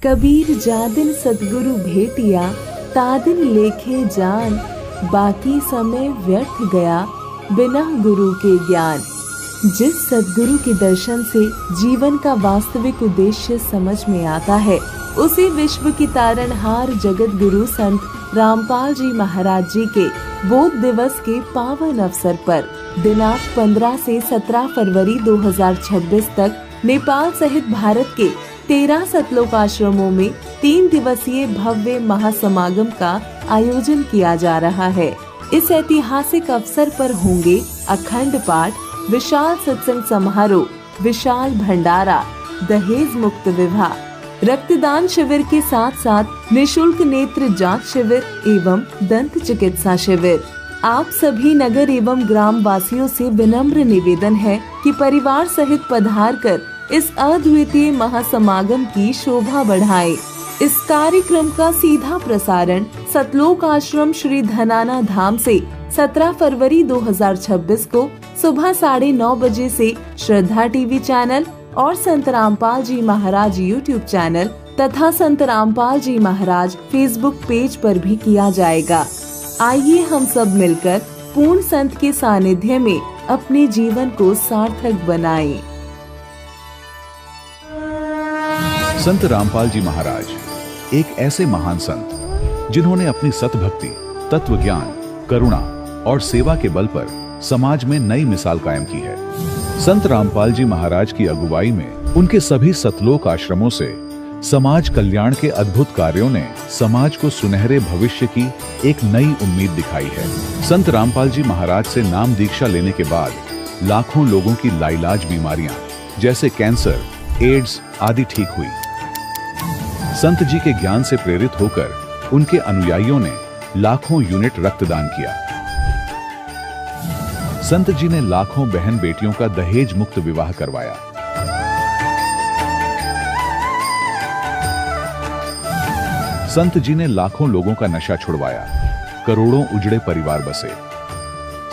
कबीर जादिन सतगुरु भेटिया, तादिन लेखे जान, बाकी समय व्यर्थ गया बिना गुरु के ज्ञान। जिस सद्गुरु के दर्शन से जीवन का वास्तविक उद्देश्य समझ में आता है, उसी विश्व की तारणहार जगत गुरु संत रामपाल जी महाराज जी के बोध दिवस के पावन अवसर पर दिनांक 15 से 17 फरवरी 2026 तक नेपाल सहित भारत के 13 सतलोक आश्रमों में 3 दिवसीय भव्य महासमागम का आयोजन किया जा रहा है। इस ऐतिहासिक अवसर पर होंगे अखंड पाठ, विशाल सत्संग समारोह, विशाल भंडारा, दहेज मुक्त विवाह, रक्तदान शिविर के साथ साथ निशुल्क नेत्र जांच शिविर एवं दंत चिकित्सा शिविर। आप सभी नगर एवं ग्राम वासियों से विनम्र निवेदन है कि परिवार सहित पधार कर इस अद्वितीय महासमागम की शोभा बढ़ाएं। इस कार्यक्रम का सीधा प्रसारण सतलोक आश्रम श्री धनाना धाम से 17 फरवरी 2026 को सुबह 9:30 बजे से श्रद्धा टीवी चैनल और संत रामपाल जी महाराज यूट्यूब चैनल तथा संत रामपाल जी महाराज फेसबुक पेज पर भी किया जाएगा। आइए हम सब मिलकर पूर्ण संत के सानिध्य में अपने जीवन को सार्थक बनाएं। संत रामपाल जी महाराज एक ऐसे महान संत जिन्होंने अपनी सतभक्ति, तत्व ज्ञान, करुणा और सेवा के बल पर समाज में नई मिसाल कायम की है। संत रामपाल जी महाराज की अगुवाई में उनके सभी सतलोक आश्रमों से समाज कल्याण के अद्भुत कार्यों ने समाज को सुनहरे भविष्य की एक नई उम्मीद दिखाई है। संत रामपाल जी महाराज से नाम दीक्षा लेने के बाद लाखों लोगों की लाइलाज बीमारियां जैसे कैंसर, एड्स आदि ठीक हुई। संत जी के ज्ञान से प्रेरित होकर उनके अनुयायियों ने लाखों यूनिट रक्तदान किया। संत जी ने लाखों बहन बेटियों का दहेज मुक्त विवाह करवाया। संत जी ने लाखों लोगों का नशा छुड़वाया, करोड़ों उजड़े परिवार बसे।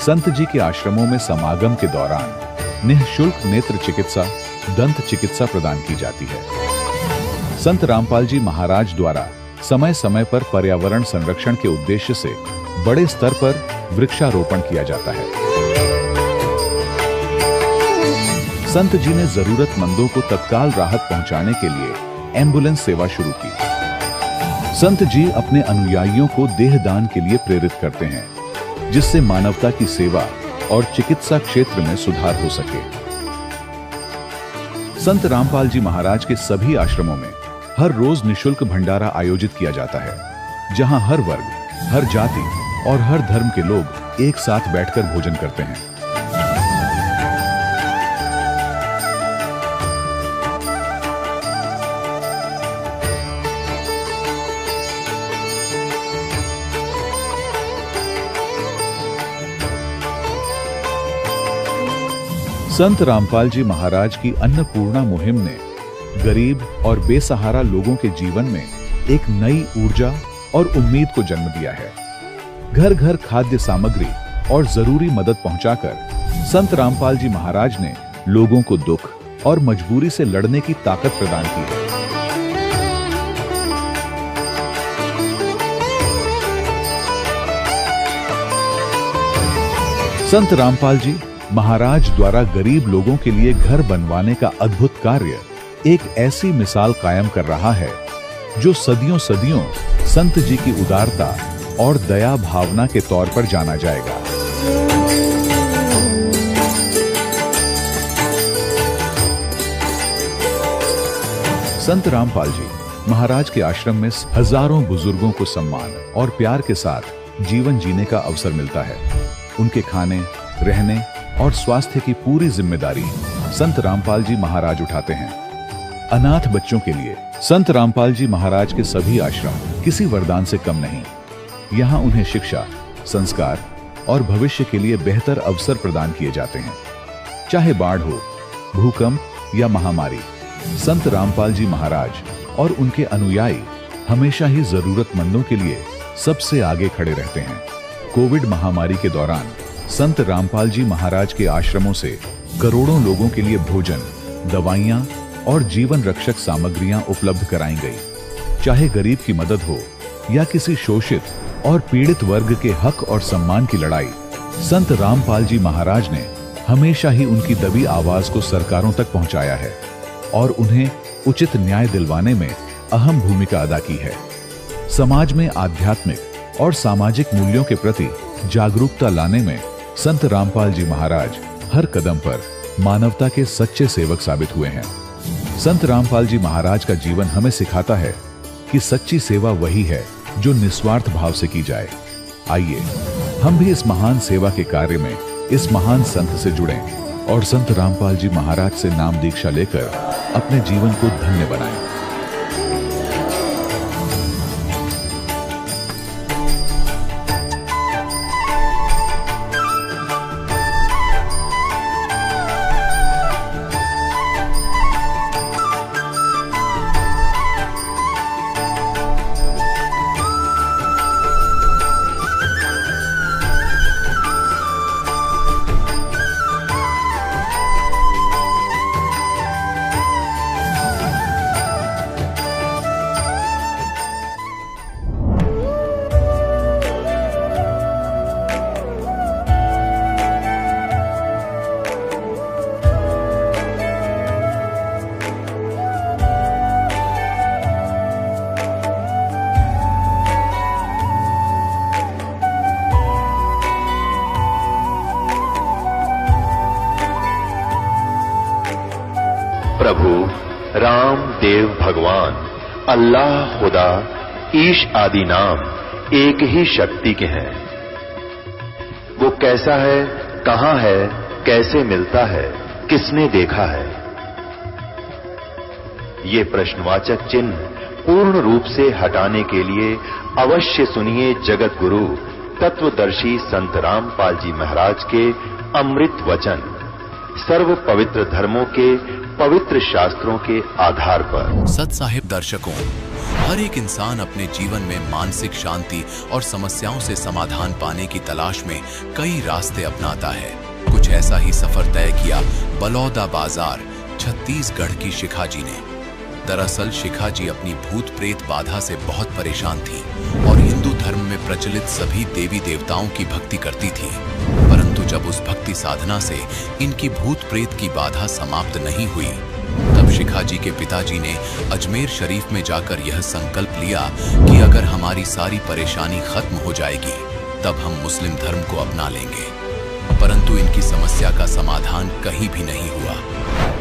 संत जी के आश्रमों में समागम के दौरान निःशुल्क नेत्र चिकित्सा, दंत चिकित्सा प्रदान की जाती है। संत रामपाल जी महाराज द्वारा समय समय पर पर्यावरण संरक्षण के उद्देश्य से बड़े स्तर पर वृक्षारोपण किया जाता है। संत जी ने जरूरतमंदों को तत्काल राहत पहुंचाने के लिए एम्बुलेंस सेवा शुरू की। संत जी अपने अनुयायियों को देहदान के लिए प्रेरित करते हैं, जिससे मानवता की सेवा और चिकित्सा क्षेत्र में सुधार हो सके। संत रामपाल जी महाराज के सभी आश्रमों में हर रोज निशुल्क भंडारा आयोजित किया जाता है, जहां हर वर्ग, हर जाति और हर धर्म के लोग एक साथ बैठकर भोजन करते हैं। संत रामपाल जी महाराज की अन्नपूर्णा मुहिम ने गरीब और बेसहारा लोगों के जीवन में एक नई ऊर्जा और उम्मीद को जन्म दिया है। घर घर खाद्य सामग्री और जरूरी मदद पहुंचाकर संत रामपाल जी महाराज ने लोगों को दुख और मजबूरी से लड़ने की ताकत प्रदान की है। संत रामपाल जी महाराज द्वारा गरीब लोगों के लिए घर बनवाने का अद्भुत कार्य एक ऐसी मिसाल कायम कर रहा है जो सदियों सदियों संत जी की उदारता और दया भावना के तौर पर जाना जाएगा। संत रामपाल जी महाराज के आश्रम में हजारों बुजुर्गों को सम्मान और प्यार के साथ जीवन जीने का अवसर मिलता है। उनके खाने, रहने और स्वास्थ्य की पूरी जिम्मेदारी संत रामपाल जी महाराज उठाते हैं। अनाथ बच्चों के लिए संत रामपाल जी महाराज के सभी आश्रम किसी वरदान से कम नहीं। यहाँ उन्हें शिक्षा, संस्कार और भविष्य के लिए बेहतर अवसर प्रदान किए जाते हैं। चाहे बाढ़ हो, भूकंप या महामारी, संत रामपाल जी महाराज और उनके अनुयायी हमेशा ही जरूरतमंदों के लिए सबसे आगे खड़े रहते हैं। कोविड महामारी के दौरान संत रामपाल जी महाराज के आश्रमों से करोड़ों लोगों के लिए भोजन, दवाइयां और जीवन रक्षक सामग्रियां उपलब्ध कराई गई। चाहे गरीब की मदद हो या किसी शोषित और पीड़ित वर्ग के हक और सम्मान की लड़ाई, संत रामपाल जी महाराज ने हमेशा ही उनकी दबी आवाज को सरकारों तक पहुंचाया है और उन्हें उचित न्याय दिलवाने में अहम भूमिका अदा की है। समाज में आध्यात्मिक और सामाजिक मूल्यों के प्रति जागरूकता लाने में संत रामपाल जी महाराज हर कदम पर मानवता के सच्चे सेवक साबित हुए हैं। संत रामपाल जी महाराज का जीवन हमें सिखाता है कि सच्ची सेवा वही है जो निस्वार्थ भाव से की जाए। आइए हम भी इस महान सेवा के कार्य में इस महान संत से जुड़ें और संत रामपाल जी महाराज से नाम दीक्षा लेकर अपने जीवन को धन्य बनाएं। प्रभु राम देव भगवान अल्लाह खुदा ईश आदि नाम एक ही शक्ति के हैं। वो कैसा है, कहां है, कैसे मिलता है, किसने देखा है? ये प्रश्नवाचक चिन्ह पूर्ण रूप से हटाने के लिए अवश्य सुनिए जगत गुरु तत्वदर्शी संत रामपाल जी महाराज के अमृत वचन, सर्व पवित्र धर्मों के पवित्र शास्त्रों के आधार पर। सत साहिब दर्शकों, हर एक इंसान अपने जीवन में मानसिक शांति और समस्याओं से समाधान पाने की तलाश में कई रास्ते अपनाता है। कुछ ऐसा ही सफर तय किया बलौदा बाजार छत्तीसगढ़ की शिखा जी ने। दरअसल शिखा जी अपनी भूत प्रेत बाधा से बहुत परेशान थी और हिंदू धर्म में प्रचलित सभी देवी देवताओं की भक्ति करती थी, परंतु जब उस भक्ति साधना से इनकी भूत प्रेत की बाधा समाप्त नहीं हुई, तब शिखा जी के पिताजी ने अजमेर शरीफ में जाकर यह संकल्प लिया कि अगर हमारी सारी परेशानी खत्म हो जाएगी तब हम मुस्लिम धर्म को अपना लेंगे। परंतु इनकी समस्या का समाधान कहीं भी नहीं हुआ।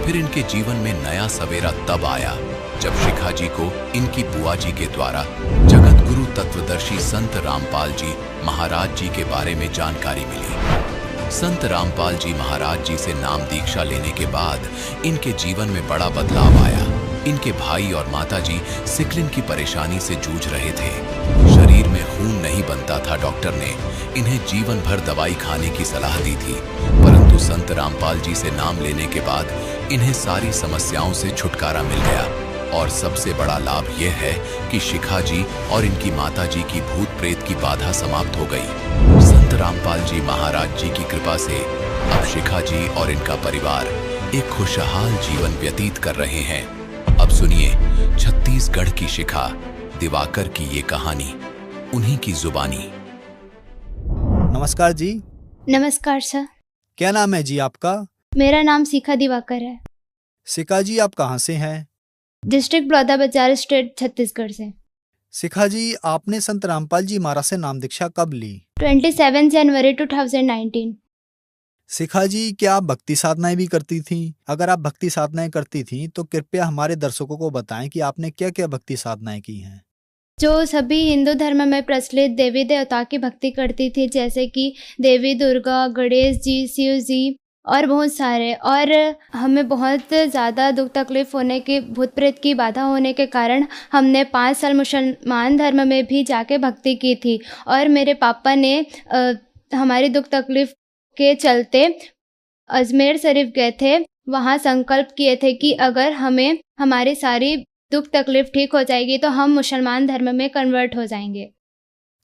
फिर इनके जीवन में नया सवेरा तब आया जब शिखा जी को इनकी बुआ जी के द्वारा जगत गुरु तत्वदर्शी संत रामपाल जी महाराज जी के बारे में जानकारी मिली। संत रामपाल जी महाराज जी से नाम दीक्षा लेने के बाद इनके जीवन में बड़ा बदलाव आया। इनके भाई और माताजी सिकलिन की परेशानी से जूझ रहे थे। शरीर में खून नहीं बनता था। डॉक्टर ने इन्हें जीवन भर दवाई खाने की सलाह दी थी, परंतु संत रामपाल जी से नाम लेने के बाद इन्हें सारी समस्याओं से छुटकारा मिल गया। और सबसे बड़ा लाभ यह है कि शिखा जी और इनकी माताजी की भूत प्रेत की बाधा समाप्त हो गई। संत रामपाल जी महाराज जी की कृपा से अब शिखा जी और इनका परिवार एक खुशहाल जीवन व्यतीत कर रहे हैं। अब सुनिए छत्तीसगढ़ की शिखा दिवाकर की ये कहानी, उन्हीं की जुबानी। नमस्कार जी। नमस्कार सर। क्या नाम है जी आपका? मेरा नाम शिखा दिवाकर है। शिखा जी आप कहाँ से हैं? डिस्ट्रिक्ट बलौदाबाजार, स्टेट छत्तीसगढ़ से। शिखा जी आपने संत रामपाल जी महाराज से नाम दीक्षा कब ली? 27 जनवरी 2019। शिखा जी क्या आप भक्ति साधनाएं भी करती थीं? अगर आप भक्ति साधनाएं करती थीं तो कृपया हमारे दर्शकों को बताएं कि आपने क्या क्या भक्ति साधनाएं की हैं। जो सभी हिंदू धर्म में प्रचलित देवी देवता की भक्ति करती थी, जैसे कि देवी दुर्गा, गणेश जी, शिव जी और बहुत सारे। और हमें बहुत ज़्यादा दुख तकलीफ होने की, भूत प्रेत की बाधा होने के कारण हमने 5 साल मुसलमान धर्म में भी जाके भक्ति की थी। और मेरे पापा ने हमारी दुख तकलीफ के चलते अजमेर शरीफ गए थे। वहाँ संकल्प किए थे कि अगर हमें हमारी सारी दुख तकलीफ ठीक हो जाएगी तो हम मुसलमान धर्म में कन्वर्ट हो जाएंगे।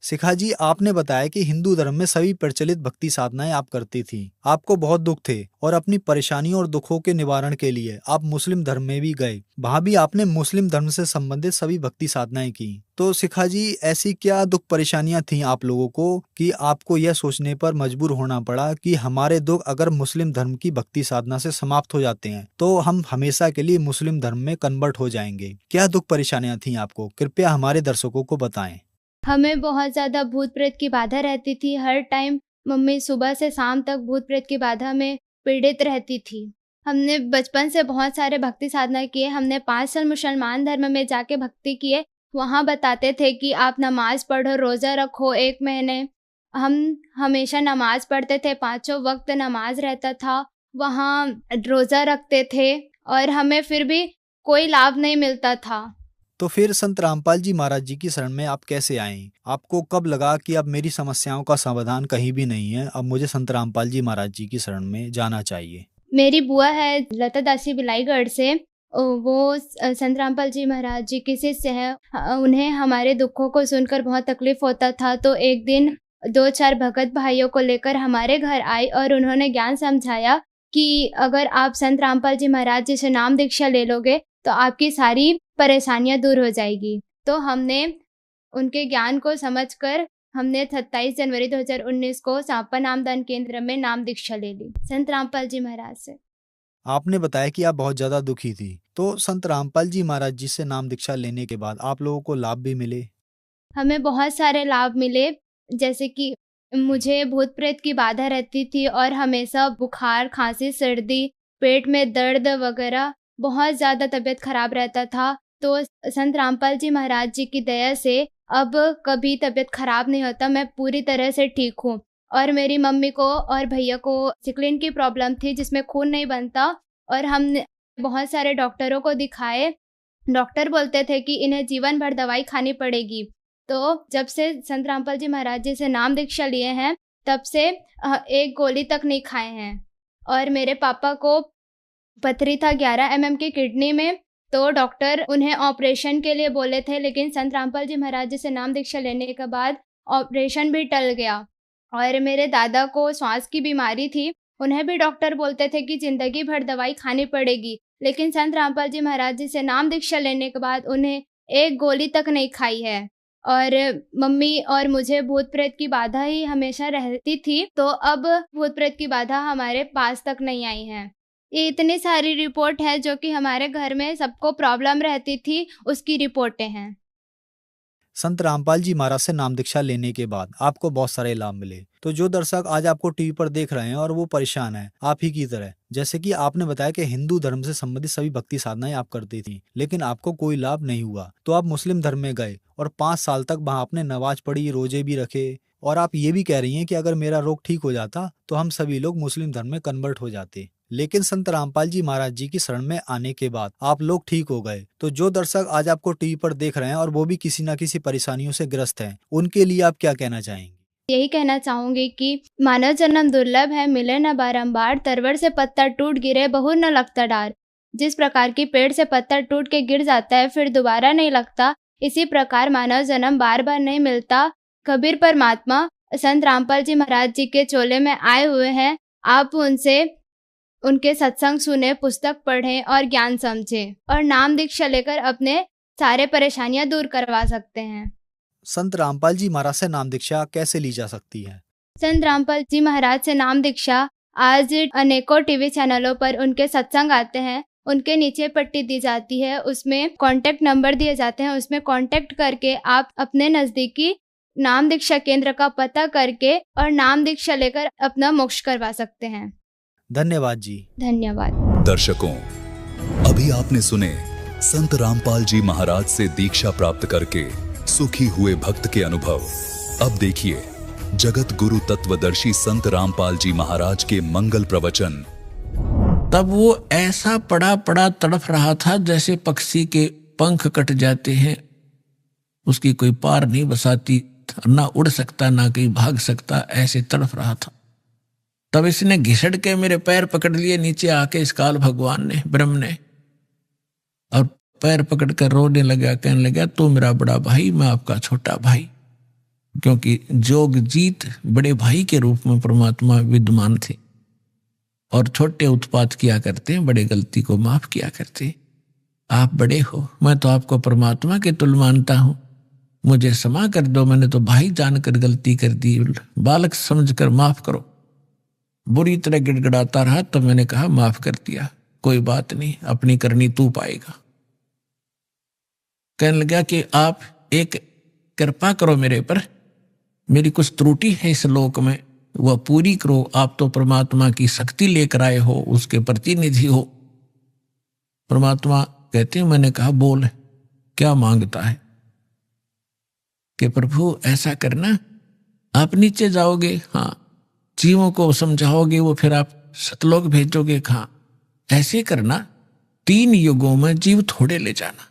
शिखा जी, आपने बताया कि हिंदू धर्म में सभी प्रचलित भक्ति साधनाएं आप करती थी। आपको बहुत दुख थे और अपनी परेशानियों और दुखों के निवारण के लिए आप मुस्लिम धर्म में भी गए। वहाँ भी आपने मुस्लिम धर्म से संबंधित सभी भक्ति साधनाएं की। तो शिखा जी, ऐसी क्या दुख परेशानियां थी आप लोगों को कि आपको यह सोचने पर मजबूर होना पड़ा कि हमारे दुख अगर मुस्लिम धर्म की भक्ति साधना से समाप्त हो जाते हैं तो हम हमेशा के लिए मुस्लिम धर्म में कन्वर्ट हो जाएंगे? क्या दुख परेशानियां थी आपको? कृपया हमारे दर्शकों को बताएं। हमें बहुत ज़्यादा भूत प्रेत की बाधा रहती थी। हर टाइम मम्मी सुबह से शाम तक भूत प्रेत की बाधा में पीड़ित रहती थी। हमने बचपन से बहुत सारे भक्ति साधना किए। हमने 5 साल मुसलमान धर्म में जाके भक्ति किए। वहाँ बताते थे कि आप नमाज पढ़ो, रोज़ा रखो 1 महीने। हम हमेशा नमाज पढ़ते थे, 5 वक्त नमाज रहता था। वहाँ रोज़ा रखते थे और हमें फिर भी कोई लाभ नहीं मिलता था। तो फिर संत रामपाल जी महाराज जी की शरण में आप कैसे आए? आपको कब लगा कि अब मेरी समस्याओं का समाधान कहीं भी नहीं है, अब मुझे संत रामपाल जी महाराज जी की शरण में जाना चाहिए? मेरी बुआ है लता दासी बिलाईगढ़ से, वो संत रामपाल जी महाराज जी की शिष्य है। उन्हें हमारे दुखों को सुनकर बहुत तकलीफ होता था, तो एक दिन 2-4 भगत भाइयों को लेकर हमारे घर आई और उन्होंने ज्ञान समझाया कि अगर आप संत रामपाल जी महाराज जी से नाम दीक्षा ले लोगे तो आपकी सारी परेशानियां दूर हो जाएगी। तो हमने उनके ज्ञान को समझकर हमने 27 जनवरी 2019 को सांपा नामदान केंद्र में नाम दीक्षा ले ली संत रामपाल जी महाराज से। आपने बताया कि आप बहुत ज्यादा दुखी थी, तो संत रामपाल जी महाराज जी से नाम दीक्षा लेने के बाद आप लोगों को लाभ भी मिले? हमें बहुत सारे लाभ मिले, जैसे कि मुझे भूत प्रेत की बाधा रहती थी और हमेशा बुखार, खांसी, सर्दी, पेट में दर्द वगैरह, बहुत ज़्यादा तबीयत खराब रहता था। तो संत रामपाल जी महाराज जी की दया से अब कभी तबीयत खराब नहीं होता। मैं पूरी तरह से ठीक हूँ। और मेरी मम्मी को और भैया को सिकलिन की प्रॉब्लम थी जिसमें खून नहीं बनता, और हमने बहुत सारे डॉक्टरों को दिखाए। डॉक्टर बोलते थे कि इन्हें जीवन भर दवाई खानी पड़ेगी। तो जब से संत रामपाल जी महाराज जी से नाम दीक्षा लिए हैं तब से 1 गोली तक नहीं खाए हैं। और मेरे पापा को पथरी था 11 mm की किडनी में, तो डॉक्टर उन्हें ऑपरेशन के लिए बोले थे, लेकिन संत रामपाल जी महाराज जी से नाम दीक्षा लेने के बाद ऑपरेशन भी टल गया। और मेरे दादा को श्वास की बीमारी थी, उन्हें भी डॉक्टर बोलते थे कि जिंदगी भर दवाई खानी पड़ेगी, लेकिन संत रामपाल जी महाराज जी से नाम दीक्षा लेने के बाद उन्हें 1 गोली तक नहीं खाई है। और मम्मी और मुझे भूत प्रेत की बाधा ही हमेशा रहती थी, तो अब भूत प्रेत की बाधा हमारे पास तक नहीं आई है। ये इतनी सारी रिपोर्ट है जो कि हमारे घर में सबको प्रॉब्लम रहती थी, उसकी रिपोर्टें हैं। संत रामपाल जी महाराज से नाम दीक्षा लेने के बाद आपको बहुत सारे लाभ मिले। तो जो दर्शक आज आपको टीवी पर देख रहे हैं और वो परेशान हैं आप ही की तरह, जैसे कि आपने बताया कि हिंदू धर्म से संबंधित सभी भक्ति साधनाएं आप करती थी, लेकिन आपको कोई लाभ नहीं हुआ, तो आप मुस्लिम धर्म में गए और 5 साल तक वहाँ आपने नमाज पढ़ी, रोजे भी रखे, और आप ये भी कह रही हैं कि अगर मेरा रोग ठीक हो जाता तो हम सभी लोग मुस्लिम धर्म में कन्वर्ट हो जाते। लेकिन संत रामपाल जी महाराज जी की शरण में आने के बाद आप लोग ठीक हो गए। तो जो दर्शक आज आपको टीवी पर देख रहे हैं और वो भी किसी न किसी परेशानियों से ग्रस्त हैं, उनके लिए आप क्या कहना चाहेंगे? यही कहना चाहूंगी कि मानव जन्म दुर्लभ है, मिले न बारंबार, तरवर से पत्ता टूट गिरे बहुर न लगता डार। जिस प्रकार की पेड़ से पत्ता टूट के गिर जाता है फिर दोबारा नहीं लगता, इसी प्रकार मानव जन्म बार बार नहीं मिलता। कबीर परमात्मा संत रामपाल जी महाराज जी के चोले में आए हुए हैं। आप उनसे उनके सत्संग सुने, पुस्तक पढ़ें और ज्ञान समझें, और नाम दीक्षा लेकर अपने सारे परेशानियां दूर करवा सकते हैं। संत रामपाल जी महाराज से नाम दीक्षा कैसे ली जा सकती है? संत रामपाल जी महाराज से नाम दीक्षा आज अनेकों टीवी चैनलों पर उनके सत्संग आते हैं, उनके नीचे पट्टी दी जाती है, उसमें कॉन्टेक्ट नंबर दिए जाते हैं, उसमें कॉन्टेक्ट करके आप अपने नजदीकी नाम दीक्षा केंद्र का पता करके और नाम दीक्षा लेकर अपना मोक्ष करवा सकते हैं। धन्यवाद जी। धन्यवाद। दर्शकों, अभी आपने सुने संत रामपाल जी महाराज से दीक्षा प्राप्त करके सुखी हुए भक्त के अनुभव। अब देखिए जगत गुरु तत्वदर्शी संत रामपाल जी महाराज के मंगल प्रवचन। तब वो ऐसा पड़ा पड़ा तड़फ रहा था जैसे पक्षी के पंख कट जाते हैं, उसकी कोई पार नहीं बसाती, ना उड़ सकता ना कहीं भाग सकता, ऐसे तड़फ रहा था। तब इसने घिसड़ के मेरे पैर पकड़ लिए नीचे आके, इस काल भगवान ने, ब्रह्म ने, और पैर पकड़ कर रोने लगा, कहने लगा तू मेरा बड़ा भाई, मैं आपका छोटा भाई। क्योंकि जोगजीत बड़े भाई के रूप में परमात्मा विद्यमान थे और छोटे उत्पात किया करते हैं, बड़े गलती को माफ किया करते। आप बड़े हो, मैं तो आपको परमात्मा के तुल्य मानता हूं, मुझे क्षमा कर दो, मैंने तो भाई जानकर गलती कर दी, बालक समझकर माफ करो। बुरी तरह गिड़गिड़ाता रहा, तब मैंने कहा माफ कर दिया, कोई बात नहीं, अपनी करनी तू पाएगा। कहने लगा कि आप एक कृपा करो मेरे पर, मेरी कुछ त्रुटि है इस लोक में, वह पूरी करो। आप तो परमात्मा की शक्ति लेकर आए हो, उसके प्रतिनिधि हो। परमात्मा कहते हैं, मैंने कहा बोल क्या मांगता है? कि प्रभु ऐसा करना, आप नीचे जाओगे, हाँ, जीवों को समझाओगे, वो फिर आप सतलोक भेजोगे, हाँ, ऐसे करना, 3 युगों में जीव थोड़े ले जाना।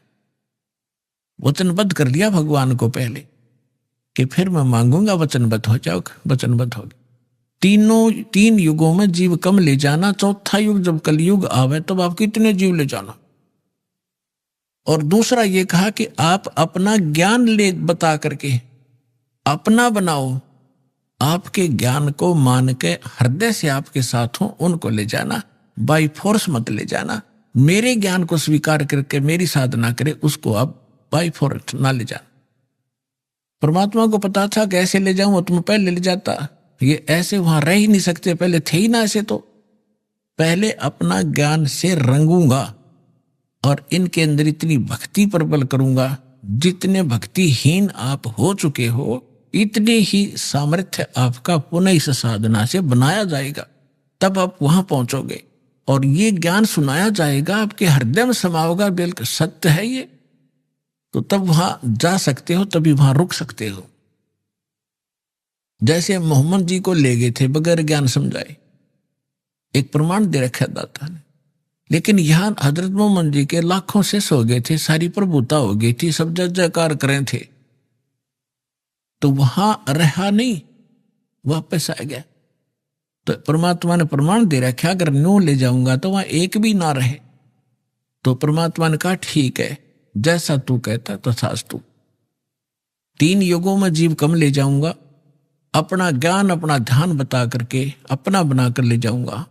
वचनबद्ध कर लिया भगवान को पहले कि फिर मैं मांगूंगा, वचनबद्ध हो जाओगे, वचनबद्ध होगे। 3 युगों में जीव कम ले जाना, चौथा युग जब कलयुग आवे तब आप कितने जीव ले जाना। और दूसरा ये कहा कि आप अपना ज्ञान ले बता करके अपना बनाओ, आपके ज्ञान को मान के हृदय से आपके साथ हो, उनको ले जाना, बाई फोर्स मत ले जाना। मेरे ज्ञान को स्वीकार करके मेरी साधना करे, उसको आप बाई फोर्स ना ले जाना। परमात्मा को पता था कैसे ले जाऊं, तुम पहले ले जाता, ये ऐसे वहां रह ही नहीं सकते, पहले थे ही ना ऐसे, तो पहले अपना ज्ञान से रंगूंगा और इनके अंदर इतनी भक्ति प्रबल करूंगा, जितने भक्तिहीन आप हो चुके हो इतने ही सामर्थ्य आपका पुनः इस साधना से बनाया जाएगा, तब आप वहां पहुंचोगे और ये ज्ञान सुनाया जाएगा, आपके हृदय में समाओगा, बिल्कुल सत्य है ये, तो तब वहां जा सकते हो, तभी वहां रुक सकते हो। जैसे मोहम्मद जी को ले गए थे बगैर ज्ञान समझाए, एक प्रमाण दे रखा दाता ने, लेकिन यहां हजरत मोहम्मद जी के लाखों से सो गए थे, सारी प्रभुता हो गई थी, सब जय जयकार करें थे, तो वहां रहा नहीं, वापस आ गया। तो परमात्मा ने प्रमाण दे रखा, अगर न्यू ले जाऊंगा तो वहां एक भी ना रहे। तो परमात्मा ने कहा ठीक है, जैसा तू कहता तथास्तु। 3 युगों में जीव कम ले जाऊंगा, अपना ज्ञान अपना ध्यान बता करके अपना बनाकर ले जाऊंगा,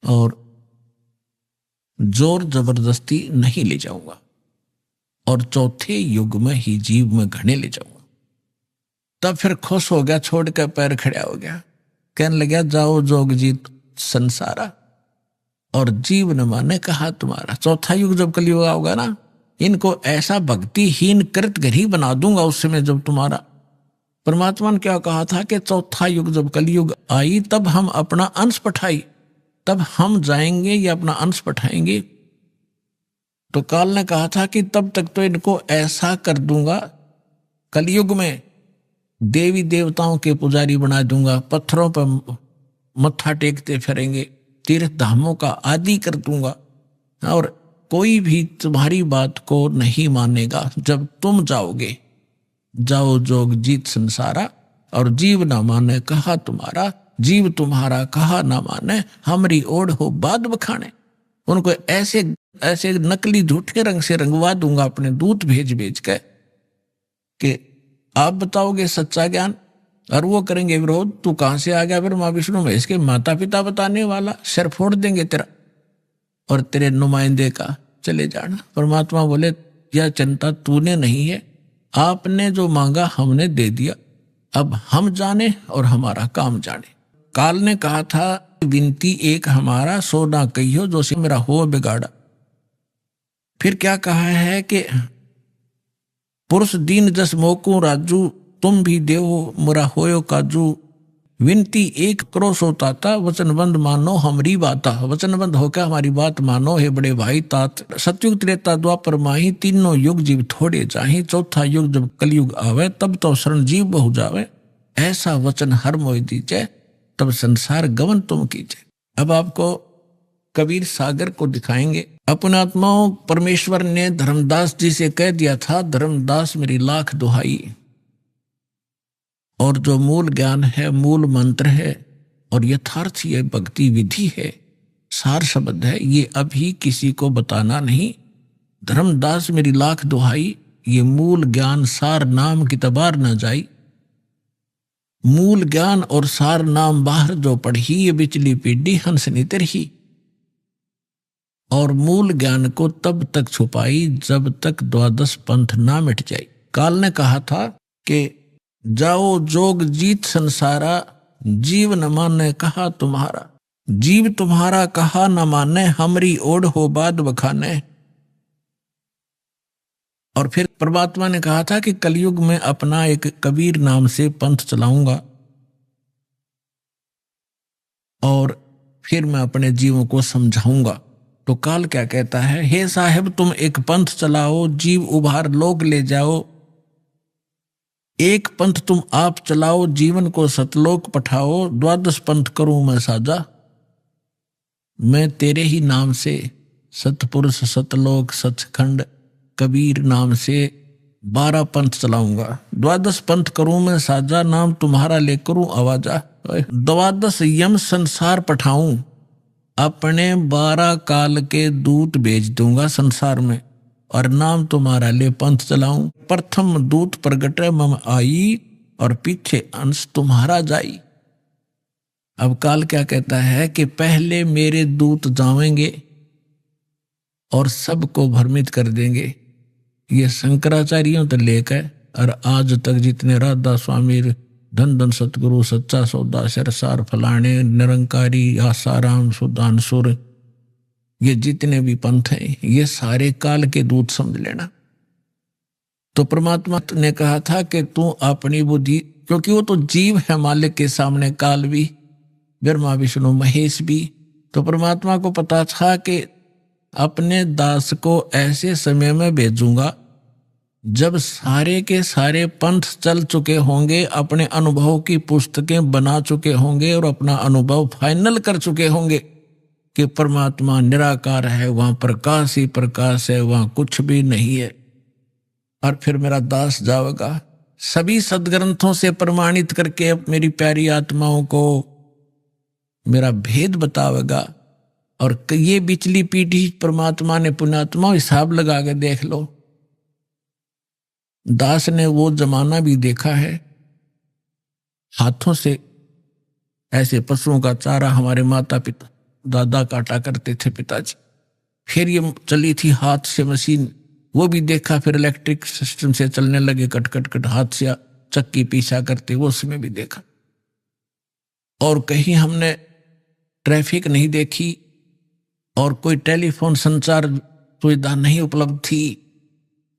और जोर जबरदस्ती नहीं ले जाऊंगा, और चौथे युग में ही जीव में घने ले जाऊंगा। तब फिर खुश हो गया, छोड़ कर पैर खड़ा हो गया, कहने लगा जाओ जोग जीत संसारा, और जीव न माने कहा तुम्हारा। चौथा युग जब कलयुग होगा ना, इनको ऐसा भक्तिहीन कृत घर ही बना दूंगा उस समय जब तुम्हारा। परमात्मा ने क्या कहा था कि चौथा युग जब कलयुग आई तब हम अपना अंश पठाई, तब हम जाएंगे या अपना अंश पठाएंगे। तो काल ने कहा था कि तब तक तो इनको ऐसा कर दूंगा, कलयुग में देवी देवताओं के पुजारी बना दूंगा, पत्थरों पर मत्था टेकते फिरेंगे, तीर्थ धामों का आदि कर दूंगा, और कोई भी तुम्हारी बात को नहीं मानेगा। जब तुम जाओगे, जाओ जोग जीत संसारा, और जीव ना माने कहा तुम्हारा, जीव तुम्हारा कहा ना माने, हमरी ओढ़ हो बाद बखाने। उनको ऐसे ऐसे नकली झूठे रंग से रंगवा दूंगा अपने दूत भेज भेज के कि आप बताओगे सच्चा ज्ञान और वो करेंगे विरोध। तू कहां से आ गया फिर माँ विष्णु महेश के माता पिता बताने वाला, सिर फोड़ देंगे तेरा और तेरे नुमाइंदे का चले जाना। परमात्मा बोले यह चिंता तूने नहीं है, आपने जो मांगा हमने दे दिया, अब हम जाने और हमारा काम जाने। काल ने कहा था विनती एक हमारा, सो ना कहियो जो से मेरा हो बिगाड़ा। फिर क्या कहा है कि पुरुष दीन जस मोकू राजू, तुम भी देवो मुरा होयो काजू। विनती एक करो सोताता, वचनबंद मानो हमारी बाता। वचनबंद होकर हमारी बात मानो हे बड़े भाई तात। सतयुग त्रेता द्वापर माही, तीनों युग जीव थोड़े जाही। चौथा युग जब कलयुग आवे, तब तो शरण जीव बहु जावे। ऐसा वचन हर मोय दीजे, तब संसार गमन तुम कीजिए। अब आपको कबीर सागर को दिखाएंगे। अपने आत्माओं परमेश्वर ने धर्मदास जी से कह दिया था, धर्मदास मेरी लाख दुहाई। और जो मूल ज्ञान है, मूल मंत्र है और यथार्थ ये भक्ति विधि है, सार शब्द है, ये अभी किसी को बताना नहीं। धर्मदास मेरी लाख दुहाई, ये मूल ज्ञान सार नाम की तबार न जाई। मूल ज्ञान और सार नाम बाहर जो पढ़ी, ये बिचली पीढ़ी हंस नितर ही। और मूल ज्ञान को तब तक छुपाई जब तक द्वादश पंथ ना मिट जाए। काल ने कहा था कि जाओ जोग जीत संसारा, जीव न माने कहा तुम्हारा। जीव तुम्हारा कहा न माने, हमरी ओढ़ हो बाद बखाने। और फिर परमात्मा ने कहा था कि कलयुग में अपना एक कबीर नाम से पंथ चलाऊंगा और फिर मैं अपने जीवों को समझाऊंगा। तो काल क्या कहता है, हे साहेब तुम एक पंथ चलाओ, जीव उभार लोक ले जाओ। एक पंथ तुम आप चलाओ, जीवन को सतलोक पठाओ। द्वादश पंथ करूं मैं साजा, मैं तेरे ही नाम से सतपुरुष सतलोक सचखंड कबीर नाम से 12 पंथ चलाऊंगा। द्वादश पंथ करूं मैं साजा, नाम तुम्हारा ले करूं आवाजा। द्वादश यम संसार पठाऊं, अपने 12 काल के दूत भेज दूंगा संसार में, और नाम तुम्हारा ले पंथ चलाऊं। प्रथम दूत प्रगट मम आई, और पीछे अंश तुम्हारा जाई। अब काल क्या कहता है कि पहले मेरे दूत जावेंगे और सबको भ्रमित कर देंगे। ये शंकराचार्यों तो लेकर और आज तक जितने राधा स्वामी, धन धन सतगुरु, सच्चा सौदा, सरसार फलाने, निरंकारी, आसाराम, सुदानसुर, ये जितने भी पंथ हैं ये सारे काल के दूत समझ लेना। तो परमात्मा ने कहा था कि तू अपनी बुद्धि, क्योंकि वो तो जीव है मालिक के सामने, काल भी, ब्रह्मा विष्णु महेश भी। तो परमात्मा को पता था कि अपने दास को ऐसे समय में भेजूंगा जब सारे के सारे पंथ चल चुके होंगे, अपने अनुभव की पुस्तकें बना चुके होंगे और अपना अनुभव फाइनल कर चुके होंगे कि परमात्मा निराकार है, वहां प्रकाश ही प्रकाश है, वहां कुछ भी नहीं है। और फिर मेरा दास जाएगा सभी सदग्रंथों से प्रमाणित करके मेरी प्यारी आत्माओं को मेरा भेद बतावेगा। और ये बिचली पीढ़ी परमात्मा ने पुण्यात्मा हिसाब लगा के देख लो, दास ने वो जमाना भी देखा है, हाथों से ऐसे पशुओं का चारा हमारे माता पिता दादा काटा करते थे पिताजी। फिर ये चली थी हाथ से मशीन, वो भी देखा। फिर इलेक्ट्रिक सिस्टम से चलने लगे, कट कट कट हाथ से चक्की पीसा करते, वो उसमें भी देखा। और कहीं हमने ट्रैफिक नहीं देखी और कोई टेलीफोन संचार सुविधा नहीं उपलब्ध थी।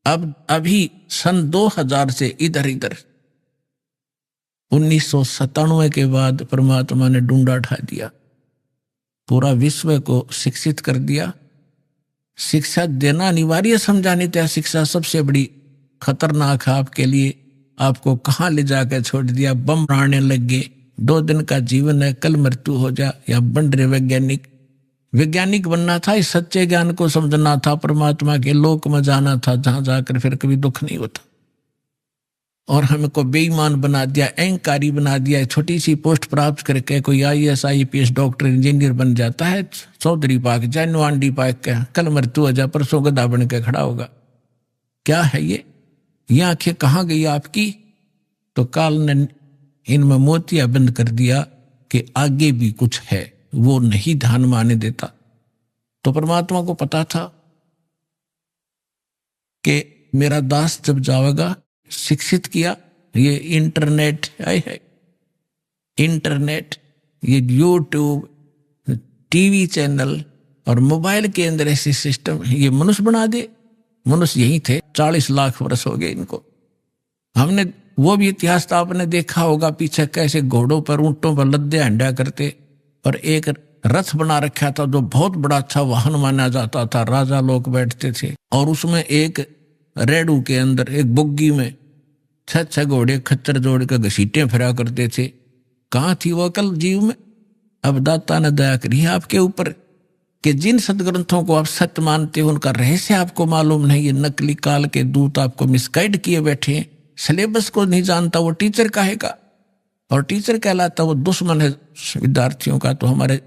अब अभी सन 2000 से इधर इधर 1997 के बाद परमात्मा ने डूंडा उठा दिया, पूरा विश्व को शिक्षित कर दिया। शिक्षा देना अनिवार्य समझा, नहीं तो शिक्षा सबसे बड़ी खतरनाक है आपके लिए। आपको कहाँ ले जाकर छोड़ दिया, बम उड़ाने लग गए। 2 दिन का जीवन है, कल मृत्यु हो जा। या बन रहे वैज्ञानिक बनना था, इस सच्चे ज्ञान को समझना था, परमात्मा के लोक में जाना था जहां जाकर फिर कभी दुख नहीं होता। और हमको बेईमान बना दिया, अहंकारी बना दिया। छोटी सी पोस्ट प्राप्त करके कोई IAS IPS डॉक्टर इंजीनियर बन जाता है, चौधरी पाक जाए नवांडी पाक का, कल मृत्यु हो जाए, परसों गधा बन के खड़ा होगा। क्या है ये आंखें कहाँ गई आपकी? तो काल ने इनमें मोतिया बंद कर दिया कि आगे भी कुछ है, वो नहीं ध्यान माने देता। तो परमात्मा को पता था कि मेरा दास जब जाएगा, शिक्षित किया। ये इंटरनेट है, इंटरनेट, ये यूट्यूब, टीवी चैनल और मोबाइल के अंदर ऐसे सिस्टम ये मनुष्य बना दे। मनुष्य यही थे, 40 लाख वर्ष हो गए इनको। हमने वो भी इतिहास तो आपने देखा होगा, पीछे कैसे घोड़ों पर ऊंटों पर लद्दे हंडा करते, और एक रथ बना रखा था जो बहुत बड़ा अच्छा वाहन माना जाता था, राजा लोग बैठते थे। और उसमें एक रेडू के अंदर एक बुग्गी में 6 घोड़े खच्चर जोड़ के घसीटे फिरा करते थे। कहाँ थी वो अकल जीव में? अब दाता ने दया करी है आपके ऊपर कि जिन सदग्रंथों को आप सत्य मानते हो उनका रहस्य आपको मालूम नहीं। ये नकली काल के दूत आपको मिसगाइड किए बैठे हैं। सिलेबस को नहीं जानता वो टीचर कहेगा, और टीचर कहलाता वो दुश्मन है विद्यार्थियों का। तो हमारे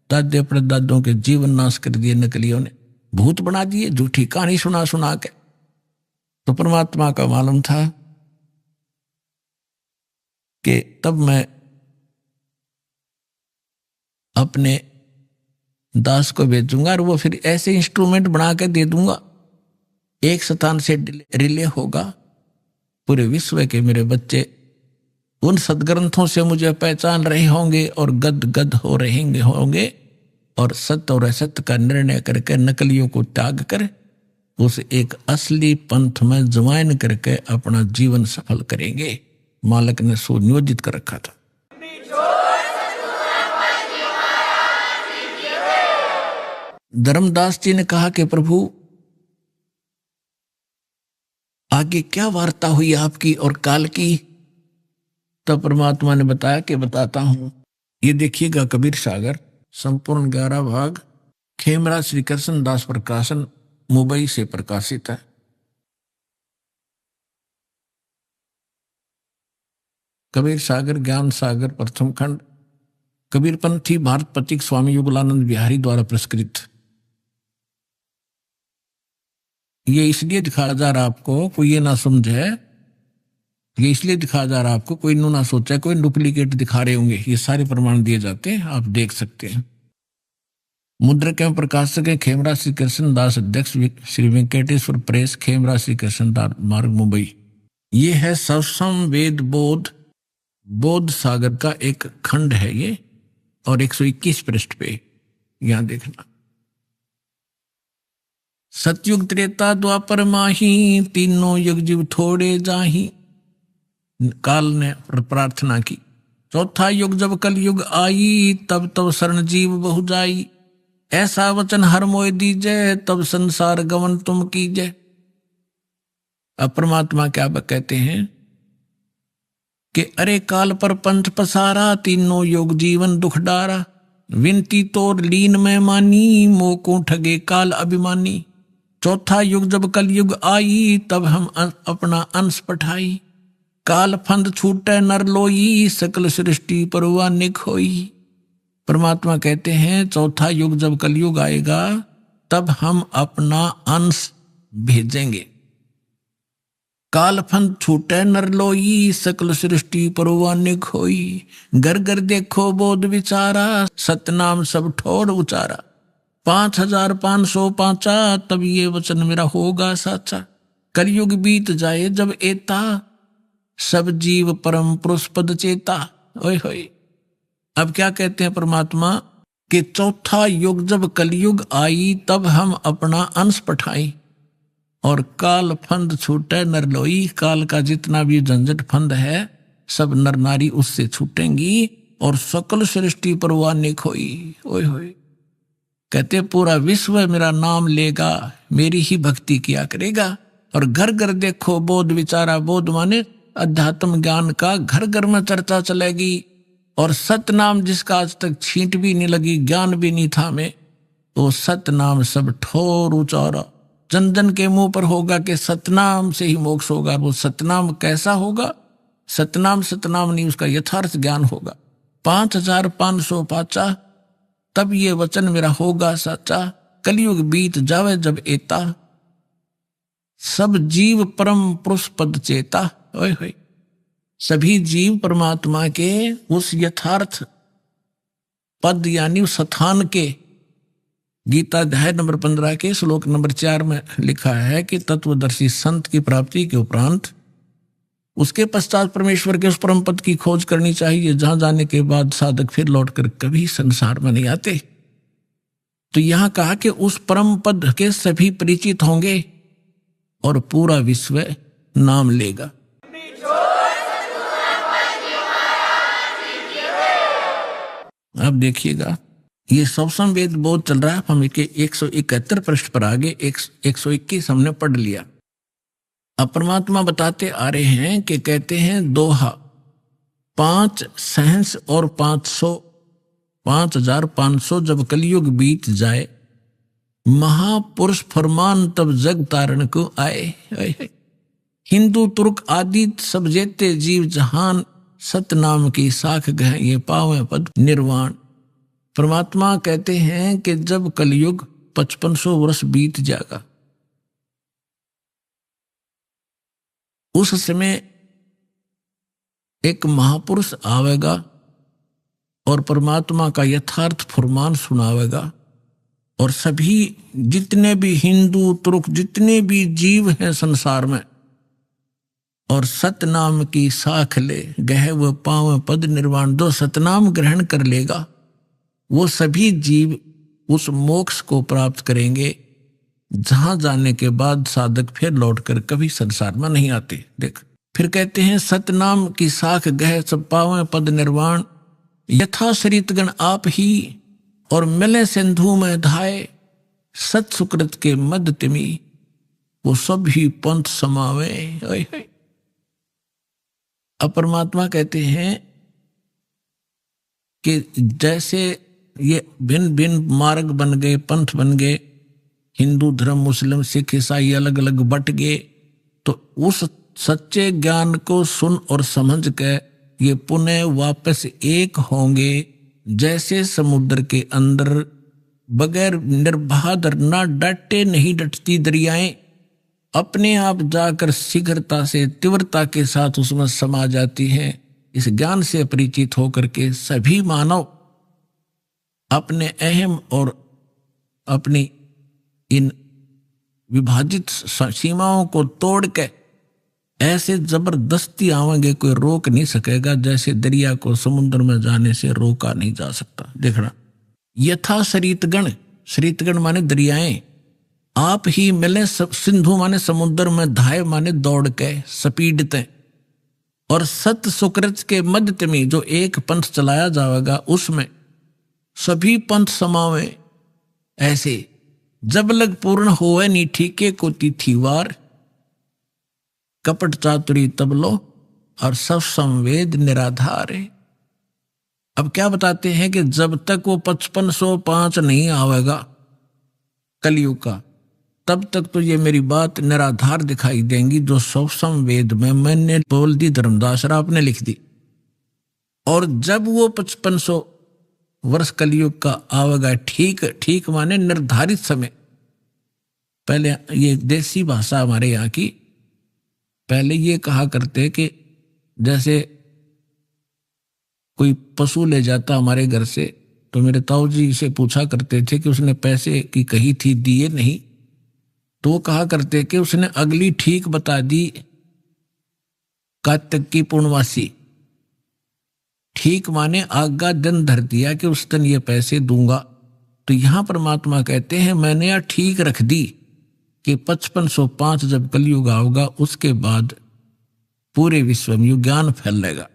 दादे परदादों के जीवन नाश कर दिए नकलियों ने, भूत बना दिए, झूठी कहानी सुना सुना के। तो परमात्मा का मालूम था कि तब मैं अपने दास को भेजूंगा और वो फिर ऐसे इंस्ट्रूमेंट बना के दे दूंगा, एक स्थान से रिले होगा पूरे विश्व के मेरे बच्चे उन सदग्रंथों से मुझे पहचान रहे होंगे और गद गद हो रहेंगे होंगे और सत्य और असत्य का निर्णय करके नकलियों को त्याग कर उस एक असली पंथ में ज्वाइन करके अपना जीवन सफल करेंगे। मालिक ने सुनियोजित कर रखा था। धर्मदास जी ने कहा कि प्रभु आगे क्या वार्ता हुई आपकी और काल की? तब परमात्मा ने बताया कि बताता हूं। ये देखिएगा कबीर सागर संपूर्ण 11 भाग खेमराज श्री कृष्ण दास प्रकाशन मुंबई से प्रकाशित है। कबीर सागर ज्ञान सागर प्रथम खंड कबीरपंथी भारत प्रतीक स्वामी युगलानंद बिहारी द्वारा पुरस्कृत। ये इसलिए दिखाया जा रहा आपको, कोई ये ना समझे, ये इसलिए दिखाया जा रहा आपको, कोई ना सोचा कोई डुप्लीकेट दिखा रहे होंगे। ये सारे प्रमाण दिए जाते हैं, आप देख सकते हैं। मुद्रक एवं प्रकाशक है खेमराज श्री कृष्ण दास, अध्यक्ष श्री वेंकटेश्वर प्रेस, खेमराज श्री कृष्ण दास मार्ग मुंबई। ये है सवसम वेद बोध सागर का एक खंड है ये, और 121 पृष्ठ पे यहां देखना। सतयुग त्रेता द्वापर माही, तीनों युग जीव थोड़े जाही। काल ने प्रार्थना की। चौथा युग जब कल युग आई, तब तब शरण जीव बहु जाई। ऐसा वचन हर मोय दीजय, तब संसार गमन तुम कीजय। अब परमात्मा क्या कहते हैं कि अरे काल पर पंथ पसारा, तीनों योग जीवन दुख डारा। विनती तोर लीन में मानी, मोह को ठगे काल अभिमानी। चौथा युग जब कल युग आई, तब हम अपना अंश पठाई। काल फंद छूटे नर लोई, सकल सृष्टि परवा निक होई। परमात्मा कहते हैं चौथा युग जब कलयुग आएगा तब हम अपना अंश भेजेंगे। काल फंद छूटे नर लोई, सकल सृष्टि परवा निक होई। घर घर देखो बोध विचारा, सतनाम सब ठोर उचारा। 5505 तब ये वचन मेरा होगा साचा। कलयुग बीत जाए जब एता, सब जीव परम पुरुष पद चेता। ओए होए। अब क्या कहते हैं परमात्मा कि चौथा युग जब कलयुग आई, तब हम अपना अंश पठाई। और काल फंद छूटे नर लोई, काल का जितना भी झंझट फंद है सब नर नारी उससे छूटेंगी, और सकल सृष्टि परवाह निक होई। ओए होए। कहते पूरा विश्व मेरा नाम लेगा, मेरी ही भक्ति किया करेगा। और घर घर देखो बोध विचारा, बोध माने अध्यात्म ज्ञान का घर घर में चर्चा चलेगी। और सतनाम जिसका आज तक छींट भी नहीं लगी, ज्ञान भी नहीं था में, तो सतनाम सब ठोर उचारा। जन जन के मुंह पर होगा कि सतनाम से ही मोक्ष होगा। वो सतनाम कैसा होगा? सतनाम नहीं, उसका यथार्थ ज्ञान होगा। 5505 तब ये वचन मेरा होगा सच्चा। कलयुग बीत जावे जब एता, सब जीव परम पुरुष पद चेता। ओए होए। सभी जीव परमात्मा के उस यथार्थ पद यानी उस स्थान के, गीता अध्याय नंबर 15 के श्लोक नंबर 4 में लिखा है कि तत्वदर्शी संत की प्राप्ति के उपरांत उसके पश्चात परमेश्वर के उस परम पद की खोज करनी चाहिए, जहां जाने के बाद साधक फिर लौटकर कभी संसार में नहीं आते। तो यहां कहा कि उस परम पद के सभी परिचित होंगे और पूरा विश्व नाम लेगा। अब देखिएगा ये सवसम वेद बोध चल रहा है। हम इसके 171 पृष्ठ पर आगे 121 हमने पढ़ लिया। अब परमात्मा बताते आ रहे हैं कि कहते हैं दोहा 5 सहंस और 5500 जब कलयुग बीत जाए, महापुरुष फरमान तब जग तारण को आए। हिंदू तुर्क आदि सब जेते जीव जहान, सतनाम की साख गह ये पावे पद निर्वाण। परमात्मा कहते हैं कि जब कलयुग 5500 वर्ष बीत जाएगा, उस समय एक महापुरुष आवेगा और परमात्मा का यथार्थ फरमान सुनावेगा, और सभी जितने भी हिंदू तुर्क जितने भी जीव हैं संसार में, और सतनाम की साख ले गह व पाव पद निर्वाण, जो सतनाम ग्रहण कर लेगा वो सभी जीव उस मोक्ष को प्राप्त करेंगे, जहां जाने के बाद साधक फिर लौटकर कभी संसार में नहीं आते। देख, फिर कहते हैं सतनाम की साख गह सब पावे पद निर्वाण, यथा शरीतगण आप ही और मिले सिंधु में धाये, सत सुकृत के मद तिमी वो सब ही पंथ समावे। अब परमात्मा कहते हैं कि जैसे ये भिन्न भिन्न मार्ग बन गए, पंथ बन गए, हिंदू धर्म मुस्लिम सिख ईसाई अलग अलग बट गए, तो उस सच्चे ज्ञान को सुन और समझ के ये पुनः वापस एक होंगे, जैसे समुद्र के अंदर बगैर निर्बाध ना डटे नहीं डटती दरियाएं अपने आप जाकर शीघ्रता से तीव्रता के साथ उसमें समा जाती हैं। इस ज्ञान से परिचित होकर के सभी मानव अपने अहम और अपनी इन विभाजित सीमाओं को तोड़ के ऐसे जबरदस्ती आवेंगे, कोई रोक नहीं सकेगा, जैसे दरिया को समुद्र में जाने से रोका नहीं जा सकता। देखना, यथा शरीतगण, शरीतगण माने दरियाएं, आप ही मिले सिंधु माने समुद्र में, धाय माने दौड़ के स्पीडते, और सत सुकृत के मध्य में जो एक पंथ चलाया जाएगा उसमें सभी पंथ समावे। ऐसे जब लग पूर्ण होए नी ठीके को तिथिवार, कपट चातुरी तबलो और सब संवेद निराधार है। अब क्या बताते हैं कि जब तक वो 5505 नहीं आवेगा कलयुग का, तब तक तो ये मेरी बात निराधार दिखाई देंगी, जो सब संवेद में मैंने बोल दी, धर्मदास आपने लिख दी। और जब वो 5500 वर्ष कलयुग का आवेगा, ठीक ठीक माने निर्धारित समय। पहले ये देसी भाषा हमारे यहाँ की, पहले ये कहा करते कि जैसे कोई पशु ले जाता हमारे घर से, तो मेरे ताऊ जी से पूछा करते थे कि उसने पैसे की कही थी, दिए नहीं, तो वो कहा करते कि उसने अगली ठीक बता दी, कार्तिक की पूर्णवासी। ठीक माने आगा दिन धर दिया कि उस दिन ये पैसे दूंगा। तो यहां परमात्मा कहते हैं मैंने यह ठीक रख दी कि 5505 जब कलयुग आओगा उसके बाद पूरे विश्व में ज्ञान फैलेगा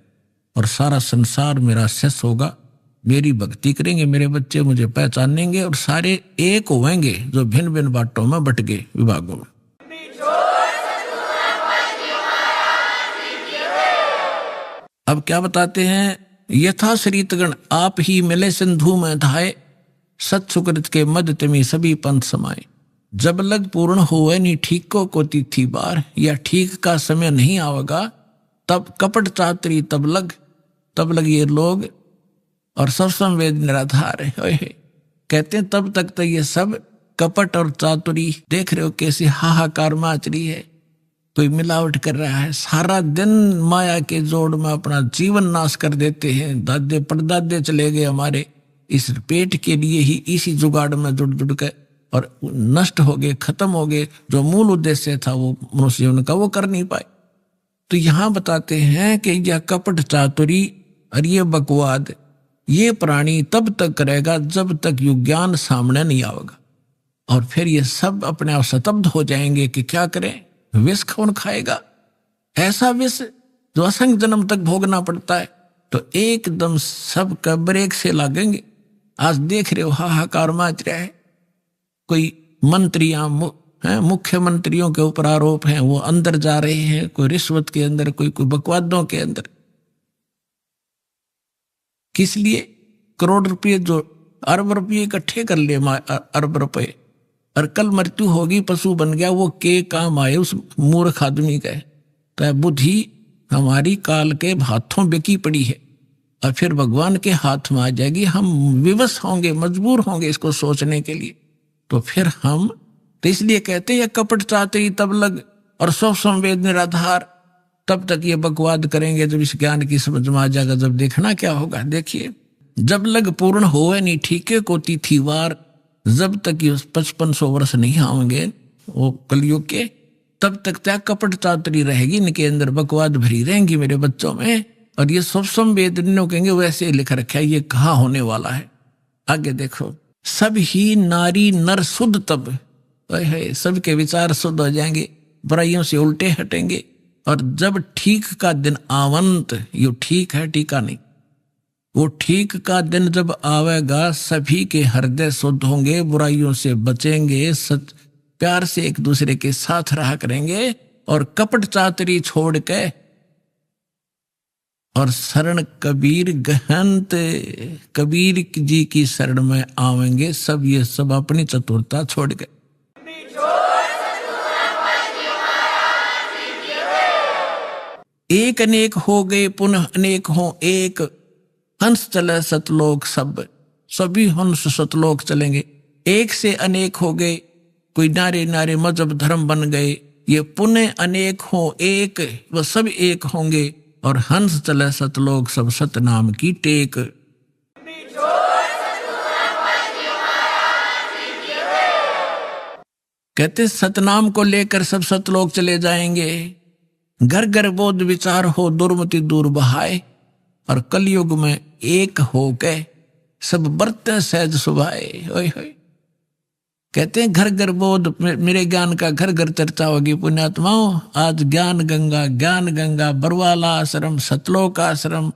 और सारा संसार मेरा शेष होगा, मेरी भक्ति करेंगे, मेरे बच्चे मुझे पहचानेंगे और सारे एक होंगे जो भिन्न भिन्न बाटों में बट गए विभागों में। अब क्या बताते हैं, यथा शरीतगण आप ही मिले सिंधु में धाये, सत सुकृत के मध्य तिमी सभी पंथ समाये। जब लग पूर्ण होए नी ठीक को तिथि बार, या ठीक का समय नहीं आवेगा तब कपट चातुरी तब लग ये लोग और सब संवेद निराधार है। कहते हैं तब तक तो ये सब कपट और चातुरी, देख रहे हो कैसे हाहाकार मच रही है, कोई मिलावट कर रहा है, सारा दिन माया के जोड़ में अपना जीवन नाश कर देते हैं। दादे परदादे चले गए हमारे इस पेट के लिए ही, इसी जुगाड़ में जुड़ के और नष्ट हो गए, खत्म हो गए। जो मूल उद्देश्य था वो मनुष्य जीवन का वो कर नहीं पाए। तो यहां बताते हैं कि यह कपट चातुरी और ये बकवाद ये प्राणी तब तक करेगा जब तक युग ज्ञान सामने नहीं आएगा, और फिर ये सब अपने आप स्तब्ध हो जाएंगे कि क्या करें, विष कौन खाएगा, ऐसा विष जो असंख्य जन्म तक भोगना पड़ता है। तो एकदम सब का ब्रेक से लागेंगे। आज देख रहे हो हाहाकार मच रहा है, कोई मंत्रियां मुख्यमंत्रियों के ऊपर आरोप हैं, वो अंदर जा रहे हैं, कोई रिश्वत के अंदर, कोई बकवादों के अंदर। किस लिए? करोड़ रुपये जो अरब रुपये इकट्ठे कर लिए, अरब रुपये, और कल मृत्यु होगी, पशु बन गया, वो के काम आए उस मूर्ख आदमी का। तो बुद्धि हमारी काल के हाथों बिकी पड़ी है और फिर भगवान के हाथ में आ जाएगी। हम विवश होंगे, मजबूर होंगे इसको सोचने के लिए। तो फिर हम तो इसलिए कहते हैं कपट चातुरी तब लग और सब संवेद निराधार। तब तक ये बकवाद करेंगे, जब इस ज्ञान की समझ में आ जाएगा, जब देखना क्या होगा। देखिए, जब लग पूर्ण होवे नहीं ठीके को तिथिवार, जब तक ये 5500 वर्ष नहीं आएंगे वो कलयुग के, तब तक त्या कपट चातरी रहेगी, इनके अंदर बकवाद भरी रहेंगी मेरे बच्चों में। और ये सब संवेदनों कहेंगे वैसे लिख रखा है, ये कहाँ होने वाला है। आगे देखो, सब ही नारी नर शुद्ध तब, सबके विचार शुद्ध हो जाएंगे, बुराइयों से उल्टे हटेंगे। और जब ठीक का दिन आवंत, ये ठीक है टीका नहीं, वो ठीक का दिन जब आवेगा, सभी के हृदय शुद्ध होंगे, बुराइयों से बचेंगे, सच प्यार से एक दूसरे के साथ रहा करेंगे, और कपट चातरी छोड़ के और शरण कबीर गहंत, कबीर जी की शरण में आवेंगे सब, ये सब अपनी चतुरता छोड़ के। एक अनेक हो गए पुनः अनेक हो एक, हंस चले सतलोक सब, सभी हंस सतलोक चलेंगे। एक से अनेक हो गए, कोई नारे नारे मजहब धर्म बन गए, ये पुनः अनेक हो एक, वह सब एक होंगे, और हंस चले सतलोक सब, सतनाम की टेक। कहते सतनाम को लेकर सब सतलोक चले जाएंगे। घर घर बोध विचार हो, दुर्मति दूर बहाए, और कलयुग में एक हो के सब बरते सहज सुभाए। ओए होए, कहते हैं घर घर बोध, मेरे ज्ञान का घर घर चर्चा होगी पुण्यात्माओं। आज ज्ञान गंगा बरवाला आश्रम, सतलोक आश्रम,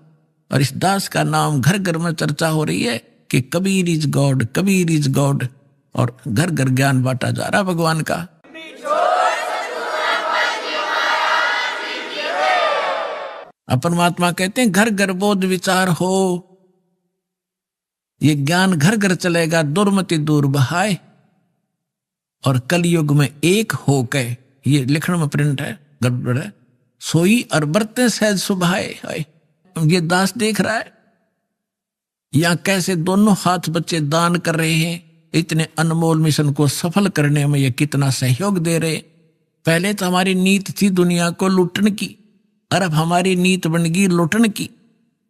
और इस दास का नाम घर घर में चर्चा हो रही है कि Kabir is God, Kabir is God, और घर घर ज्ञान बांटा जा रहा भगवान का। परमात्मा कहते हैं घर घर बोध विचार हो, ये ज्ञान घर घर चलेगा, दुर्मति दूर बहाए, और कलयुग में एक हो के, ये लिखण में प्रिंट है, गड़बड़ है, सोई और बरते सहज सुभाए। ये दास देख रहा है या कैसे दोनों हाथ बच्चे दान कर रहे हैं, इतने अनमोल मिशन को सफल करने में ये कितना सहयोग दे रहे। पहले तो हमारी नीत थी दुनिया को लूटने की, और अब हमारी नीत बन गई लूटने की।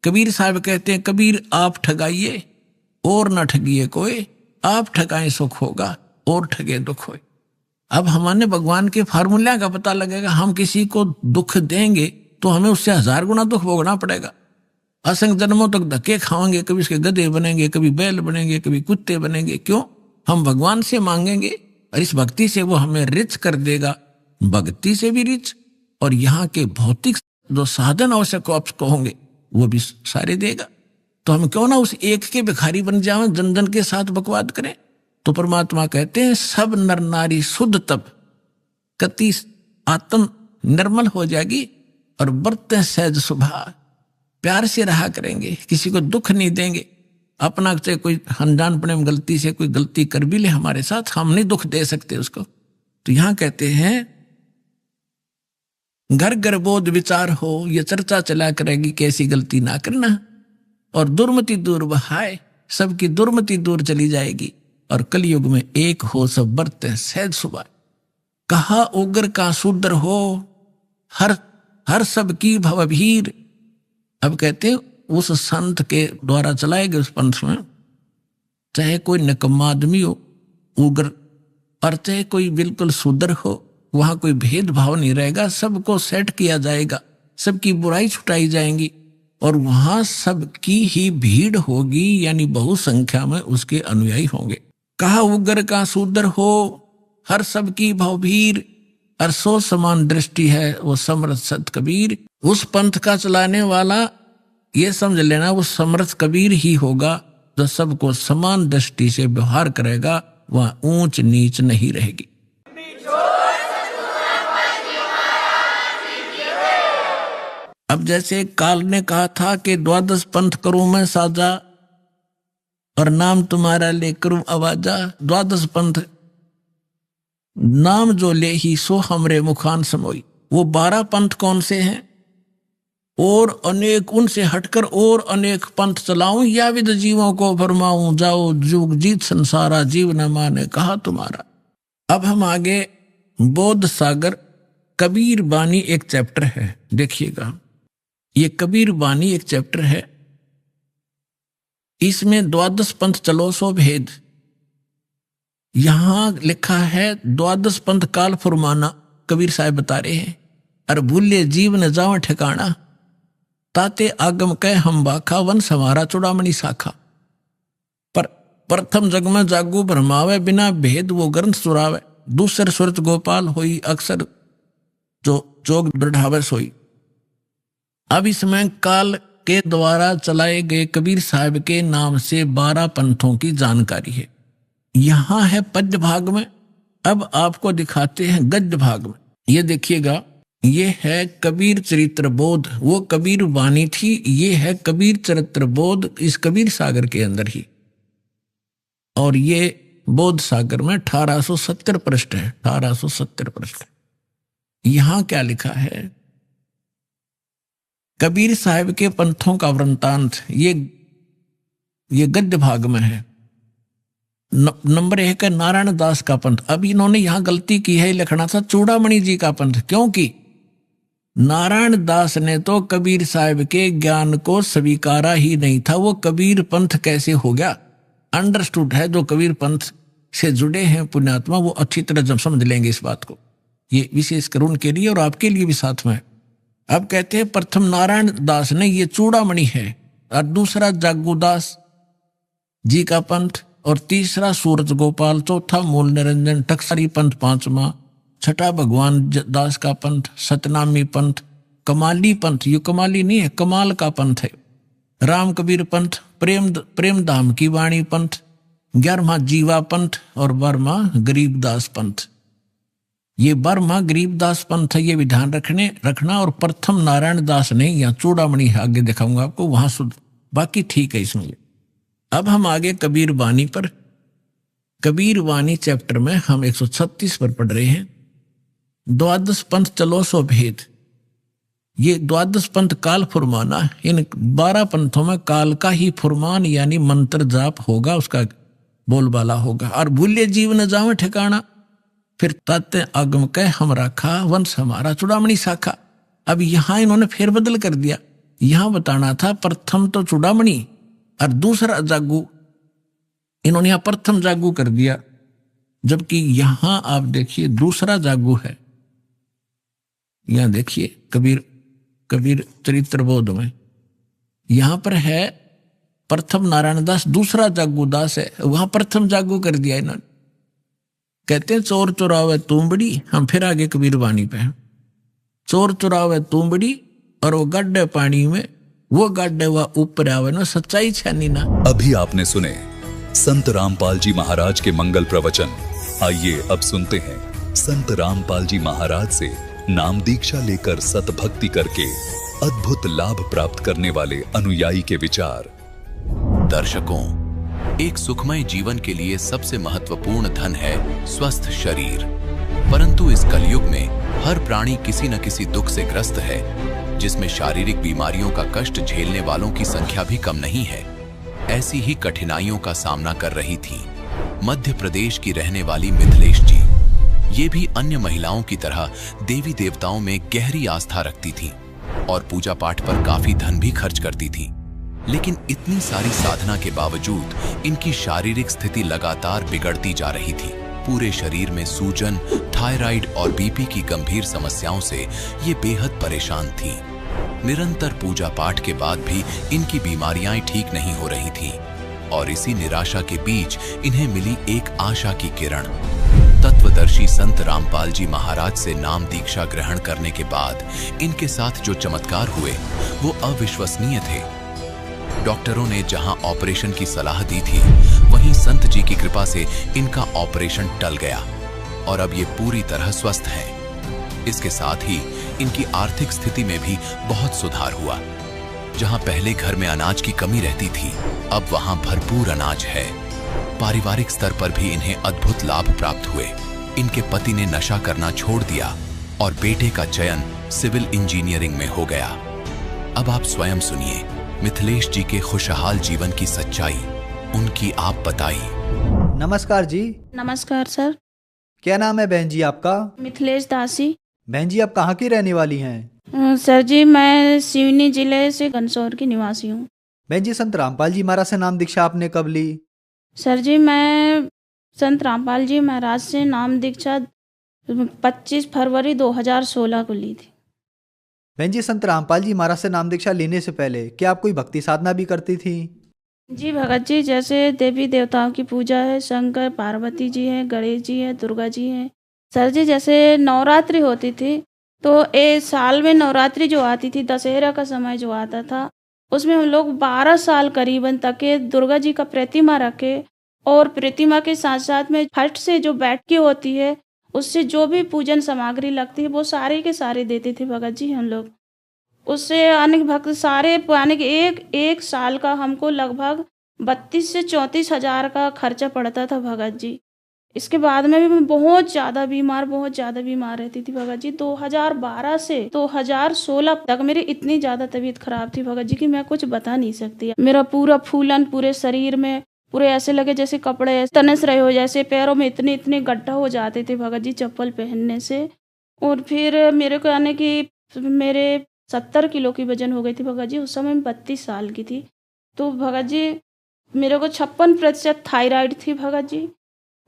कबीर साहब कहते हैं, कबीर आप ठगाइए और न ठगिए कोई, आप ठगाएं सुख होगा और ठगे दुख होए। अब हमारे भगवान के फार्मूला का पता लगेगा, हम किसी को दुख देंगे तो हमें उससे 1000 गुना दुख भोगना पड़ेगा। असंख्य जन्मों तक धक्के खाएंगे, कभी उसके गधे बनेंगे, कभी बैल बनेंगे, कभी कुत्ते बनेंगे। क्यों? हम भगवान से मांगेंगे और इस भक्ति से वो हमें रिच कर देगा, भक्ति से भी रिच, और यहाँ के भौतिक जो साधन आवश्यक आपको होंगे वो भी सारे देगा। तो हम क्यों ना उस एक के भिखारी बन जाएं, जन जन के साथ बकवाद करें। तो परमात्मा कहते हैं सब नर नारी शुद्ध तब, कति आत्म निर्मल हो जाएगी, और बरते सहज सुभा, प्यार से रहा करेंगे, किसी को दुख नहीं देंगे। अपना से कोई अनजानपने में गलती से कोई गलती कर भी ले हमारे साथ, हम नहीं दुख दे सकते उसको। तो यहां कहते हैं घर घर बोध विचार हो, ये चर्चा चला करेगी कैसी गलती ना करना, और दुर्मति दूर बहाए, सबकी दुर्मति दूर चली जाएगी, और कलयुग में एक हो सब बरते सहज सुभाए। कहा उग्र का शूद्र हो, हर सब की भवभीर। अब कहते हैं उस संत के द्वारा चलाए गए उस पंथ में, चाहे कोई निकम्मा आदमी हो उग्र, और चाहे कोई बिल्कुल शूद्र हो, वहां कोई भेदभाव नहीं रहेगा, सबको सेट किया जाएगा, सबकी बुराई छुटाई जाएंगी, और वहां सबकी ही भीड़ होगी, यानी बहुसंख्या में उसके अनुयायी होंगे। कहा उग्र का शूद्र हो, हर सबकी भवभीर, और सो समान दृष्टि है वो समर्थ सत कबीर। उस पंथ का चलाने वाला ये समझ लेना वो समर्थ कबीर ही होगा, जो सबको समान दृष्टि से व्यवहार करेगा, वह ऊंच नीच नहीं रहेगी। अब जैसे काल ने कहा था कि 12 पंथ करूं मैं साजा, और नाम तुम्हारा ले करूं आवाजा। 12 पंथ नाम जो ले ही सो हमरे मुखान समोई। वो 12 पंथ कौन से हैं? और अनेक उनसे हटकर और अनेक पंथ चलाऊं, या विद जीवों को फरमाऊं, जाओ जुग जीत संसारा, जीव न माने कहा तुम्हारा। अब हम आगे बोध सागर कबीर बानी एक चैप्टर है, देखिएगा ये कबीर बानी एक चैप्टर है, इसमें द्वादश पंथ चलो सो भेद। यहां लिखा है द्वादश पंथ काल फुरमाना, कबीर साहब बता रहे हैं। अर भूले जीव न जाव ठिकाना, ताते आगम कह हम बाखा, वन समारा चुड़ामणि शाखा। पर प्रथम जग में जागू भरमावे, बिना भेद वो ग्रंथ सुरावे। दूसर सुरत गोपाल होई, अक्सर जो जोग दृढ़ावे सोई। अब इसमें काल के द्वारा चलाए गए कबीर साहब के नाम से 12 पंथों की जानकारी है। यहां है पद्य भाग में। अब आपको दिखाते हैं गद्य भाग में। ये देखिएगा, ये है कबीर चरित्र बोध, वो कबीर वाणी थी। ये है कबीर चरित्र बोध इस कबीर सागर के अंदर ही, और ये बोध सागर में 1870 पृष्ठ है, 1870 पृष्ठ। यहां क्या लिखा है? कबीर साहब के पंथों का वृंतांत, ये गद्य भाग में है। नंबर 1 है नारायण दास का पंथ। अब इन्होंने यहां गलती की है, लिखना था चूड़ामणि जी का पंथ, क्योंकि नारायण दास ने तो कबीर साहब के ज्ञान को स्वीकारा ही नहीं था। वो कबीर पंथ कैसे हो गया? अंडरस्टूड है, जो कबीर पंथ से जुड़े हैं पुण्यात्मा वो अच्छी तरह जब समझ लेंगे इस बात को। ये विशेषकर उनके लिए और आपके लिए भी साथ में। अब कहते हैं प्रथम नारायण दास ने, ये चूड़ामणि है, और दूसरा जागूदास जी का पंथ, और तीसरा सूरज गोपाल, चौथा मूल निरंजन, टकसारी पंथ पांचवा, छठा भगवान दास का पंथ, सतनामी पंथ, कमाली पंथ, ये कमाली नहीं है, कमाल का पंथ है, राम कबीर पंथ, प्रेम धाम की वाणी पंथ, 11वां जीवा पंथ, और 12वां गरीबदास पंथ। ये 12वां गरीबदास पंथ है, ये भी ध्यान रखना। और प्रथम नारायण दास ने, यहाँ चूड़ामणि है, आगे दिखाऊंगा आपको, वहां शुद्ध, बाकी ठीक है इसमें। अब हम आगे कबीर वाणी पर, कबीर वाणी चैप्टर में हम 136 पर पढ़ रहे हैं। द्वादश पंथ चलो सो भेद। ये द्वादश पंथ काल फुरमाना, इन 12 पंथों में काल का ही फुरमान यानी मंत्र जाप होगा, उसका बोलबाला होगा। और भूले जीव न जावे ठिकाना, फिर ताते आगम कह हम राखा, वंश हमारा चुड़ामणि शाखा। अब यहां इन्होंने फेर बदल कर दिया। यहां बताना था प्रथम तो चुड़ामणि और दूसरा जागू, इन्होंने यहां प्रथम जागू कर दिया, जबकि यहां आप देखिए दूसरा जागू है। यहां देखिए कबीर चरित्र बोध में यहां पर है प्रथम नारायण दास, दूसरा जागू दास है, वहां प्रथम जागू कर दिया इन्होंने। कहते हैं चोर चुरावे तुमबड़ी, हम फिर आगे कबीर वाणी पे हैं। चोर चुरावे तुमबड़ी, और वो गड्ढे पानी में, वो गड्ढे हुआ ऊपर आवे ना, सच्चाई छानी ना। अभी आपने सुने संत रामपाल जी महाराज के मंगल प्रवचन। आइए अब सुनते हैं संत रामपाल जी महाराज से नाम दीक्षा लेकर सतभक्ति करके अद्भुत लाभ प्राप्त करने वाले अनुयायी के विचार। दर्शकों, एक सुखमय जीवन के लिए सबसे महत्वपूर्ण धन है स्वस्थ शरीर। परंतु इस कलयुग में हर प्राणी किसी न किसी दुख से ग्रस्त है, जिसमें शारीरिक बीमारियों का कष्ट झेलने वालों की संख्या भी कम नहीं है। ऐसी ही कठिनाइयों का सामना कर रही थी मध्य प्रदेश की रहने वाली मिथिलेश जी। ये भी अन्य महिलाओं की तरह देवी देवताओं में गहरी आस्था रखती थी और पूजा पाठ पर काफी धन भी खर्च करती थी। लेकिन इतनी सारी साधना के बावजूद इनकी शारीरिक स्थिति लगातार बिगड़ती जा रही थी। पूरे शरीर में सूजन, थायराइड और बीपी की गंभीर समस्याओं से ये बेहद परेशान थी। निरंतर पूजा पाठ के बाद भी इनकी बीमारियां ठीक नहीं हो रही थीं और इसी निराशा के बीच इन्हें मिली एक आशा की किरण। तत्वदर्शी संत रामपाल जी महाराज से नाम दीक्षा ग्रहण करने के बाद इनके साथ जो चमत्कार हुए वो अविश्वसनीय थे। डॉक्टरों ने जहां ऑपरेशन की सलाह दी थी, वहीं संत जी की कृपा से इनका ऑपरेशन टल गया और अब ये पूरी तरह स्वस्थ हैं। इसके साथ ही इनकी आर्थिक स्थिति में भी बहुत सुधार हुआ। जहां पहले घर में अनाज की कमी रहती थी, अब वहां भरपूर अनाज है। पारिवारिक स्तर पर भी इन्हें अद्भुत लाभ प्राप्त हुए। इनके पति ने नशा करना छोड़ दिया और बेटे का चयन सिविल इंजीनियरिंग में हो गया। अब आप स्वयं सुनिए मिथिलेश जी के खुशहाल जीवन की सच्चाई, उनकी आप बताइए। नमस्कार जी। नमस्कार सर। क्या नाम है बहन जी आपका? मिथिलेश दासी। बहन जी, आप कहाँ की रहने वाली हैं? सर जी, मैं सिवनी जिले से गनसौर की निवासी हूँ। बहन जी, संत रामपाल जी महाराज से नाम दीक्षा आपने कब ली? सर जी, मैं संत रामपाल जी महाराज से नाम दीक्षा 25 फरवरी 2016 को ली थी। बहन जी, संत रामपाल जी महाराज से नाम दीक्षा लेने से पहले क्या आप कोई भक्ति साधना भी करती थी? जी भगत जी, जैसे देवी देवताओं की पूजा है, शंकर पार्वती जी हैं, गणेश जी हैं, दुर्गा जी हैं। सर जी, जैसे नवरात्रि होती थी तो साल में नवरात्रि जो आती थी, दशहरा का समय जो आता था, उसमें हम लोग 12 साल करीबन तक के दुर्गा जी का प्रतिमा रखे, और प्रतिमा के साथ साथ में फट से जो बैठकी होती है, उससे जो भी पूजन सामग्री लगती है वो सारे के सारे देते थे भगत जी हम लोग। उससे अनेक भक्त सारे यानी कि एक साल का हमको लगभग 32 से 34 हजार का खर्चा पड़ता था भगत जी। इसके बाद में भी मैं बहुत ज़्यादा बीमार रहती थी भगत जी। 2012 से 2016 तक मेरी इतनी ज़्यादा तबीयत खराब थी भगत जी कि मैं कुछ बता नहीं सकती। मेरा पूरा फूलन पूरे शरीर में, पूरे ऐसे लगे जैसे कपड़े तनस रहे हो, जैसे पैरों में इतने इतने गड्ढा हो जाते थे भगत जी चप्पल पहनने से। और फिर मेरे को यानी कि मेरे 70 किलो की वजन हो गई थी भगत जी। उस समय मैं 32 साल की थी। तो भगत जी मेरे को 56% थायराइड थी भगत जी,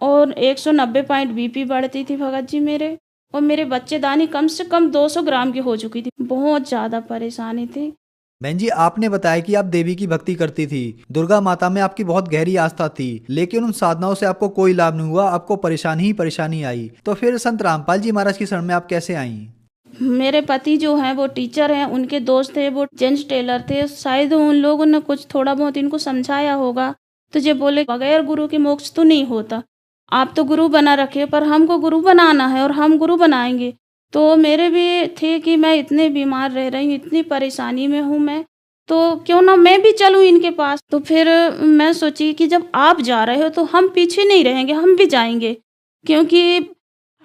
और 190 पॉइंट बीपी बढ़ती थी भगत जी मेरे, और मेरे बच्चेदानी कम से कम 200 ग्राम की हो चुकी थी। बहुत ज़्यादा परेशानी थी। बहन जी, आपने बताया कि आप देवी की भक्ति करती थी, दुर्गा माता में आपकी बहुत गहरी आस्था थी, लेकिन उन साधनाओं से आपको कोई लाभ नहीं हुआ, आपको परेशानी ही परेशानी आई। तो फिर संत रामपाल जी महाराज की शरण में आप कैसे आईं? मेरे पति जो हैं वो टीचर हैं, उनके दोस्त थे वो जेंट्स टेलर थे। शायद उन लोगों ने कुछ थोड़ा बहुत इनको समझाया होगा, तो ये बोले बगैर गुरु के मोक्ष तो नहीं होता, आप तो गुरु बना रखे, पर हमको गुरु बनाना है और हम गुरु बनाएंगे। तो मेरे भी थे कि मैं इतने बीमार रह रही हूँ, इतनी परेशानी में हूँ मैं, तो क्यों ना मैं भी चलूँ इनके पास। तो फिर मैं सोची कि जब आप जा रहे हो तो हम पीछे नहीं रहेंगे, हम भी जाएंगे, क्योंकि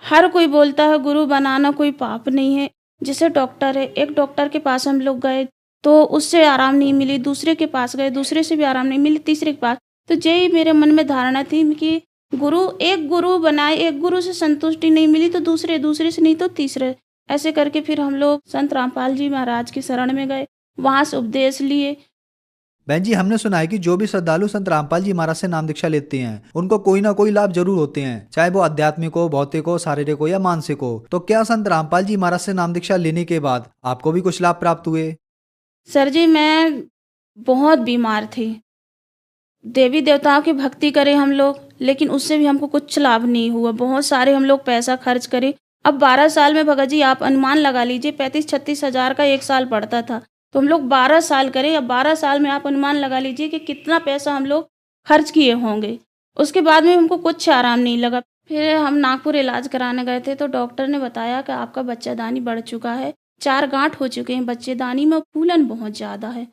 हर कोई बोलता है गुरु बनाना कोई पाप नहीं है। जैसे डॉक्टर है, एक डॉक्टर के पास हम लोग गए तो उससे आराम नहीं मिली, दूसरे के पास गए, दूसरे से भी आराम नहीं मिली, तीसरे के पास। तो यही मेरे मन में धारणा थी कि एक गुरु बनाए, एक गुरु से संतुष्टि नहीं मिली तो दूसरे, दूसरे से नहीं तो तीसरे। ऐसे करके फिर हम लोग संत रामपाल जी महाराज की शरण में गए, वहां से उपदेश लिए। बहन जी, हमने सुना है कि जो भी श्रद्धालु संत रामपाल जी महाराज से नाम दीक्षा लेते हैं उनको कोई ना कोई लाभ जरूर होते हैं, चाहे वो आध्यात्मिक हो, भौतिक हो, शारीरिक हो या मानसिक हो। तो क्या संत रामपाल जी महाराज से नाम दीक्षा लेने के बाद आपको भी कुछ लाभ प्राप्त हुए? सर जी, मैं बहुत बीमार थी। देवी देवताओं की भक्ति करें हम लोग, लेकिन उससे भी हमको कुछ लाभ नहीं हुआ। बहुत सारे हम लोग पैसा खर्च करे। अब 12 साल में भगत जी आप अनुमान लगा लीजिए, 35-36 हजार का एक साल पड़ता था। तो हम लोग 12 साल करें, अब 12 साल में आप अनुमान लगा लीजिए कि कितना पैसा हम लोग खर्च किए होंगे। उसके बाद में हमको कुछ आराम नहीं लगा। फिर हम नागपुर इलाज कराने गए थे, तो डॉक्टर ने बताया कि आपका बच्चेदानी बढ़ चुका है, 4 गांठ हो चुके हैं बच्चेदानी में, फूलन बहुत ज़्यादा है,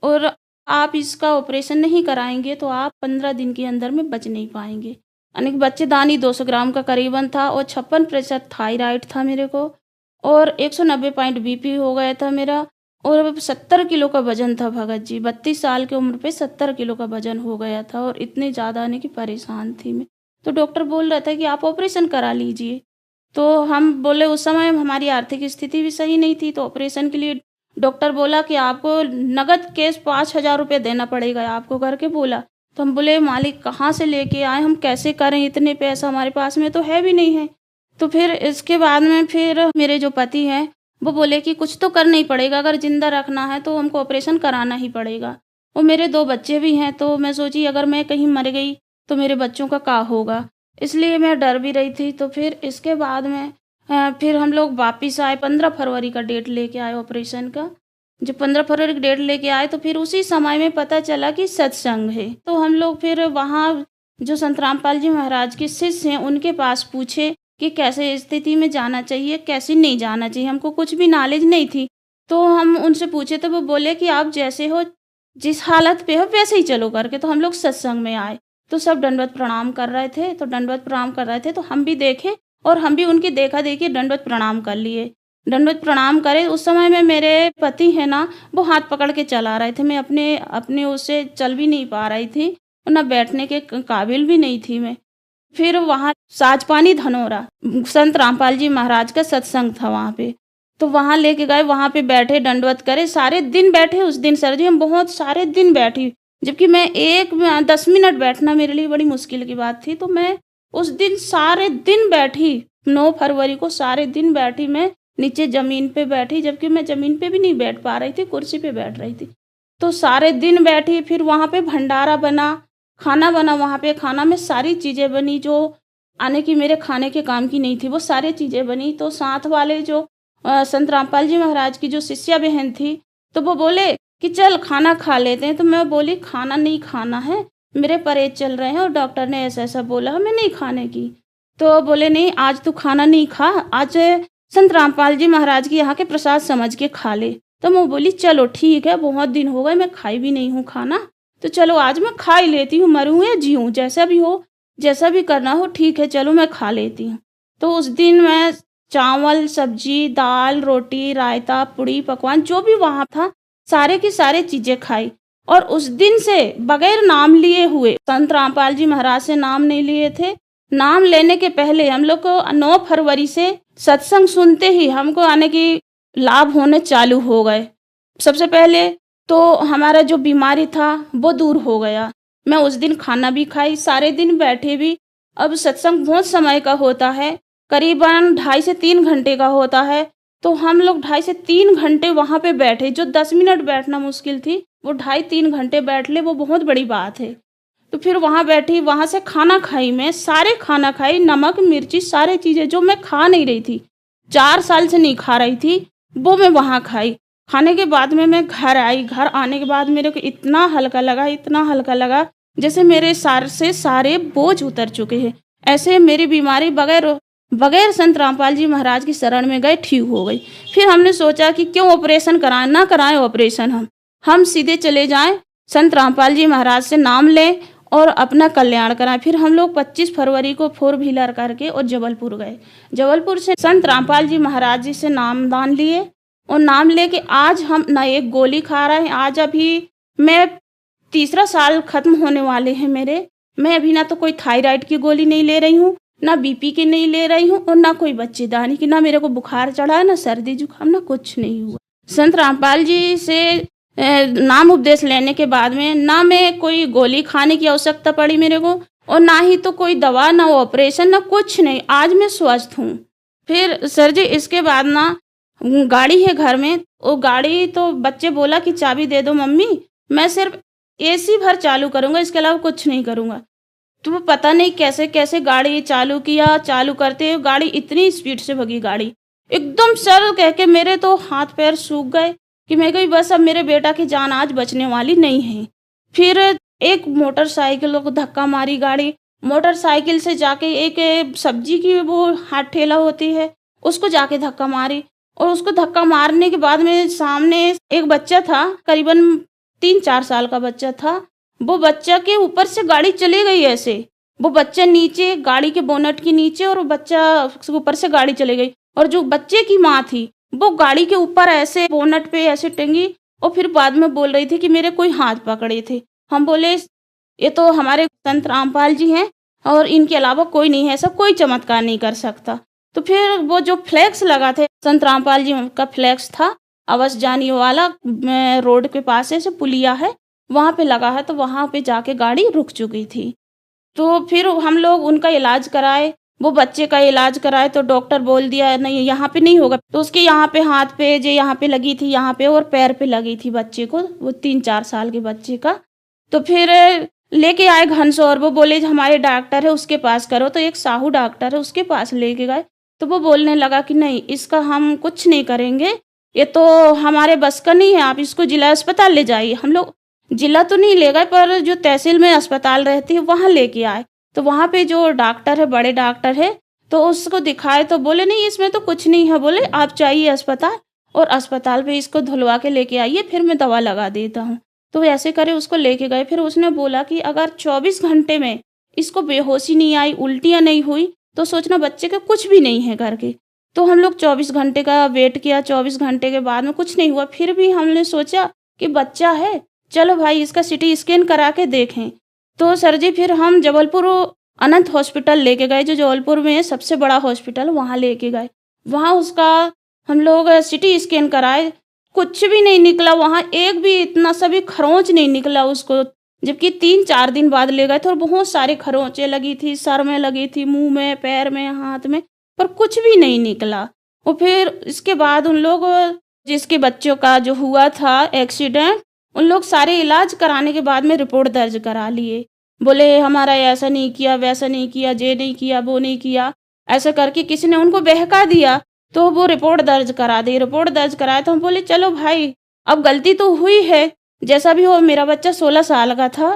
और आप इसका ऑपरेशन नहीं कराएंगे तो आप 15 दिन के अंदर में बच नहीं पाएंगे। यानी कि बच्चेदानी 200 ग्राम का करीबन था, और 56% थायराइड था मेरे को, और 190 पॉइंट बीपी हो गया था मेरा, और 70 किलो का वजन था भगत जी। 32 साल की उम्र पे 70 किलो का वजन हो गया था, और इतने ज़्यादा आने की परेशान थी मैं। तो डॉक्टर बोल रहा था कि आप ऑपरेशन करा लीजिए। तो हम बोले, उस समय हमारी आर्थिक स्थिति भी सही नहीं थी, तो ऑपरेशन के लिए डॉक्टर बोला कि आपको नगद कैश 5,000 रुपये देना पड़ेगा आपको, करके बोला। तो हम बोले मालिक कहाँ से लेके आए, हम कैसे करें, इतने पैसा हमारे पास में तो है भी नहीं है। तो फिर इसके बाद में फिर मेरे जो पति हैं वो बोले कि कुछ तो करना ही पड़ेगा, अगर जिंदा रखना है तो हमको ऑपरेशन कराना ही पड़ेगा। और मेरे 2 बच्चे भी हैं, तो मैं सोची अगर मैं कहीं मर गई तो मेरे बच्चों का क्या होगा, इसलिए मैं डर भी रही थी। तो फिर इसके बाद में फिर हम लोग वापिस आए, 15 फरवरी का डेट लेके आए ऑपरेशन का। जब 15 फरवरी का डेट लेके आए तो फिर उसी समय में पता चला कि सत्संग है। तो हम लोग फिर वहाँ जो संत रामपाल जी महाराज के शिष्य हैं उनके पास पूछे कि कैसे स्थिति में जाना चाहिए, कैसे नहीं जाना चाहिए। हमको कुछ भी नॉलेज नहीं थी, तो हम उनसे पूछे तो वो बोले कि आप जैसे हो, जिस हालत पे हो वैसे ही चलो करके। तो हम लोग सत्संग में आए, तो सब दंडवत प्रणाम कर रहे थे, तो दंडवत प्रणाम कर रहे थे तो हम भी देखे, और हम भी उनकी देखा देखी दंडवत प्रणाम कर लिए। दंडवत प्रणाम करे, उस समय में मेरे पति है ना, वो हाथ पकड़ के चला रहे थे। मैं अपने उससे चल भी नहीं पा रही थी, और ना बैठने के काबिल भी नहीं थी मैं। फिर वहाँ साजपानी धनोरा संत रामपाल जी महाराज का सत्संग था वहाँ पे। तो वहाँ लेके गए, वहाँ पे बैठे, दंडवत करे, सारे दिन बैठे उस दिन सर जी, हम बहुत सारे दिन बैठी। जबकि मैं 10 मिनट बैठना मेरे लिए बड़ी मुश्किल की बात थी। तो मैं उस दिन सारे दिन बैठी, 9 फरवरी को सारे दिन बैठी। मैं नीचे ज़मीन पे बैठी, जबकि मैं ज़मीन पे भी नहीं बैठ पा रही थी, कुर्सी पे बैठ रही थी। तो सारे दिन बैठी। फिर वहाँ पे भंडारा बना, खाना बना, वहाँ पे खाना में सारी चीज़ें बनी जो आने की मेरे खाने के काम की नहीं थी, वो सारी चीज़ें बनी। तो साथ वाले जो संत रामपाल जी महाराज की जो शिष्या बहन थी, तो वो बोले कि चल खाना खा लेते हैं। तो मैं बोली खाना नहीं खाना है, मेरे परहेज चल रहे हैं और डॉक्टर ने ऐसा ऐसा बोला हमें नहीं खाने की। तो बोले नहीं आज तू खाना नहीं खा, आज संत रामपाल जी महाराज की यहाँ के प्रसाद समझ के खा ले। तो मैं बोली चलो ठीक है, बहुत दिन हो गए मैं खाई भी नहीं हूँ खाना, तो चलो आज मैं खा ही लेती हूँ, मरूँ या जीऊँ जैसा भी हो, जैसा भी करना हो ठीक है, चलो मैं खा लेती हूँ। तो उस दिन मैं चावल, सब्जी, दाल, रोटी, रायता, पूड़ी, पकवान जो भी वहाँ था सारे की सारे चीज़ें खाई। और उस दिन से बगैर नाम लिए हुए, संत रामपाल जी महाराज से नाम नहीं लिए थे, नाम लेने के पहले हम लोग को 9 फरवरी से सत्संग सुनते ही हमको आने की लाभ होने चालू हो गए। सबसे पहले तो हमारा जो बीमारी था वो दूर हो गया। मैं उस दिन खाना भी खाई, सारे दिन बैठे भी। अब सत्संग बहुत समय का होता है, करीबन 2.5 से 3 घंटे का होता है। तो हम लोग 2.5 से 3 घंटे वहाँ पे बैठे। जो 10 मिनट बैठना मुश्किल थी, वो 2.5-3 घंटे बैठ ले, वो बहुत बड़ी बात है। तो फिर वहाँ बैठी, वहाँ से खाना खाई, मैं सारे खाना खाई, नमक मिर्ची सारी चीज़ें जो मैं खा नहीं रही थी, 4 साल से नहीं खा रही थी, वो मैं वहाँ खाई। खाने के बाद में मैं घर आई। घर आने के बाद मेरे को इतना हल्का लगा, इतना हल्का लगा जैसे मेरे सर से सारे बोझ उतर चुके हैं। ऐसे मेरी बीमारी बगैर संत रामपाल जी महाराज की शरण में गए ठीक हो गई। फिर हमने सोचा कि क्यों ऑपरेशन कराएं, ना कराएं ऑपरेशन, हम सीधे चले जाएं, संत रामपाल जी महाराज से नाम लें और अपना कल्याण कराएं। फिर हम लोग 25 फरवरी को 4 व्हीलर करके और जबलपुर गए। जबलपुर से संत रामपाल जी महाराज जी से नामदान लिए और नाम लेके आज हम ना एक गोली खा रहे हैं। आज अभी मैं 3रा साल खत्म होने वाले हैं मेरे। मैं अभी ना तो कोई थायराइड की गोली नहीं ले रही हूँ, ना बीपी की नहीं ले रही हूँ और ना कोई बच्चेदानी की, ना मेरे को बुखार चढ़ा है, ना सर्दी जुकाम, ना कुछ नहीं हुआ। संत रामपाल जी से नाम उपदेश लेने के बाद में ना मैं कोई गोली खाने की आवश्यकता पड़ी मेरे को, और ना ही तो कोई दवा, ना ऑपरेशन, ना कुछ नहीं। आज मैं स्वस्थ हूँ। फिर सर जी इसके बाद ना गाड़ी है घर में, वो गाड़ी तो बच्चे बोला कि चाबी दे दो मम्मी, मैं सिर्फ एसी भर चालू करूँगा, इसके अलावा कुछ नहीं करूँगा। तो वो पता नहीं कैसे कैसे गाड़ी चालू किया, चालू करते गाड़ी इतनी स्पीड से भगी गाड़ी, एकदम सर कह के मेरे तो हाथ पैर सूख गए कि मैं कही बस अब मेरे बेटा की जान आज बचने वाली नहीं है। फिर एक मोटरसाइकिल को धक्का मारी गाड़ी, मोटरसाइकिल से जाके एक सब्जी की वो हाथ ठेला होती है उसको जाके धक्का मारी, और उसको धक्का मारने के बाद में सामने एक बच्चा था, करीबन 3-4 साल का बच्चा था। वो बच्चा के ऊपर से गाड़ी चली गई ऐसे, वो बच्चा नीचे गाड़ी के बोनट के नीचे और बच्चा ऊपर से गाड़ी चली गई। और जो बच्चे की माँ थी वो गाड़ी के ऊपर ऐसे बोनट पे ऐसे टंगी और फिर बाद में बोल रही थी कि मेरे कोई हाथ पकड़े थे। हम बोले ये तो हमारे संत रामपाल जी हैं और इनके अलावा कोई नहीं है, ऐसा कोई चमत्कार नहीं कर सकता। तो फिर वो जो फ्लैक्स लगा थे, संत रामपाल जी का फ्लैक्स था, अवस जानी वाला रोड के पास ऐसे पुलिया है वहाँ पे लगा है, तो वहाँ पे जाके गाड़ी रुक चुकी थी। तो फिर हम लोग उनका इलाज कराए, वो बच्चे का इलाज कराए, तो डॉक्टर बोल दिया नहीं यहाँ पे नहीं होगा। तो उसके यहाँ पे हाथ पे जो यहाँ पे लगी थी, यहाँ पे और पैर पे लगी थी बच्चे को, वो 3-4 साल के बच्चे का। तो फिर लेके आए घनसौर, वो बोले हमारे डॉक्टर है उसके पास करो, तो एक साहू डॉक्टर है उसके पास लेके गए। तो वो बोलने लगा कि नहीं इसका हम कुछ नहीं करेंगे, ये तो हमारे बस का नहीं है, आप इसको जिला अस्पताल ले जाइए। हम लोग जिला तो नहीं ले गए पर जो तहसील में अस्पताल रहती है वहाँ लेके आए। तो वहाँ पे जो डॉक्टर है, बड़े डॉक्टर है, तो उसको दिखाए तो बोले नहीं इसमें तो कुछ नहीं है, बोले आप चाहिए अस्पताल और अस्पताल पे इसको धुलवा के लेके आइए, फिर मैं दवा लगा देता हूँ। तो ऐसे करे उसको लेके गए। फिर उसने बोला कि अगर 24 घंटे में इसको बेहोशी नहीं आई, उल्टियाँ नहीं हुई, तो सोचना बच्चे का कुछ भी नहीं है करके। तो हम लोग 24 घंटे का वेट किया, 24 घंटे के बाद में कुछ नहीं हुआ। फिर भी हमने सोचा कि बच्चा है, चलो भाई इसका CT स्कैन करा के देखें। तो सर जी फिर हम जबलपुर अनंत हॉस्पिटल लेके गए, जो जबलपुर में है सबसे बड़ा हॉस्पिटल, वहाँ लेके गए। वहाँ उसका हम लोग सिटी स्कैन कराए, कुछ भी नहीं निकला वहाँ, एक भी इतना सा भी खरोंच नहीं निकला उसको। जबकि 3-4 दिन बाद ले गए थे और बहुत सारे खरोंचें लगी थी, सर में लगी थी, मुंह में, पैर में, हाथ में, पर कुछ भी नहीं निकला। और फिर इसके बाद उन लोग जिसके बच्चों का जो हुआ था एक्सीडेंट, उन लोग सारे इलाज कराने के बाद में रिपोर्ट दर्ज करा लिए। बोले हमारा ऐसा नहीं किया, वैसा नहीं किया, ये नहीं किया, वो नहीं किया, ऐसा करके किसी ने उनको बहका दिया। तो वो रिपोर्ट दर्ज करा दी। रिपोर्ट दर्ज कराया तो हम बोले चलो भाई, अब गलती तो हुई है, जैसा भी हो। मेरा बच्चा 16 साल का था,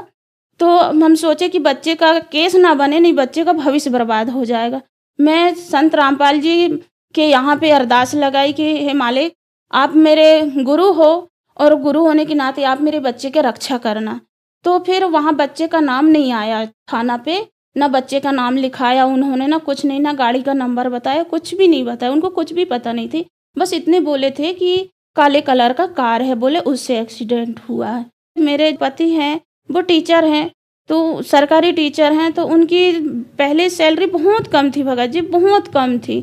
तो हम सोचे कि बच्चे का केस ना बने, नहीं बच्चे का भविष्य बर्बाद हो जाएगा। मैं संत रामपाल जी के यहाँ पे अरदास लगाई कि हे मालिक, आप मेरे गुरु हो और गुरु होने के नाते आप मेरे बच्चे के रक्षा करना। तो फिर वहाँ बच्चे का नाम नहीं आया थाना पे, ना बच्चे का नाम लिखाया उन्होंने, ना कुछ नहीं, ना गाड़ी का नंबर बताया, कुछ भी नहीं बताया। उनको कुछ भी पता नहीं थी, बस इतने बोले थे कि काले कलर का कार है, बोले उससे एक्सीडेंट हुआ है। मेरे पति हैं वो टीचर हैं, तो सरकारी टीचर हैं, तो उनकी पहले सैलरी बहुत कम थी भगत जी, बहुत कम थी,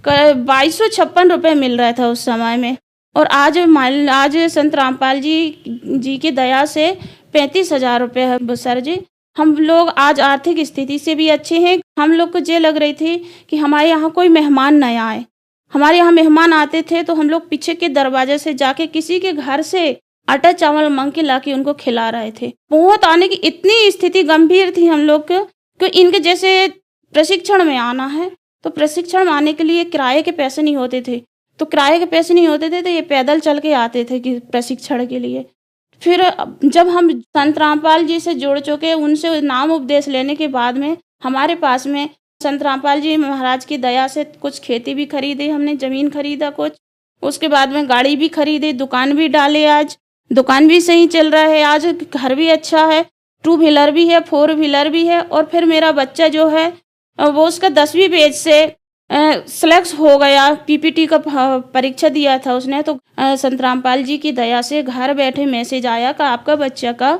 2256 रुपये मिल रहा था उस समय में। और आज संत रामपाल जी की दया से 35,000 रुपये है सर जी। हम लोग आज आर्थिक स्थिति से भी अच्छे हैं। हम लोग को ये लग रही थी कि हमारे यहाँ कोई मेहमान न आए। हमारे यहाँ मेहमान आते थे तो हम लोग पीछे के दरवाजे से जाके किसी के घर से आटा चावल मांग के लाके उनको खिला रहे थे। बहुत आने की इतनी स्थिति गंभीर थी हम लोग कि इनके जैसे प्रशिक्षण में आना है, तो प्रशिक्षण में आने के लिए किराए के पैसे नहीं होते थे, तो किराए के पैसे नहीं होते थे तो ये पैदल चल के आते थे कि प्रशिक्षण के लिए। फिर जब हम संत रामपाल जी से जुड़ चुके, उनसे नाम उपदेश लेने के बाद में हमारे पास में संत रामपाल जी महाराज की दया से कुछ खेती भी खरीदी, हमने ज़मीन खरीदा कुछ, उसके बाद में गाड़ी भी खरीदी, दुकान भी डाले, आज दुकान भी सही चल रहा है, आज घर भी अच्छा है, 2 व्हीलर भी है, 4 व्हीलर भी है। और फिर मेरा बच्चा जो है वो उसका 10वीं पेज से सेलेक्ट हो गया, पीपीटी का परीक्षा दिया था उसने, तो संत रामपाल जी की दया से घर बैठे मैसेज आया कि आपका बच्चा का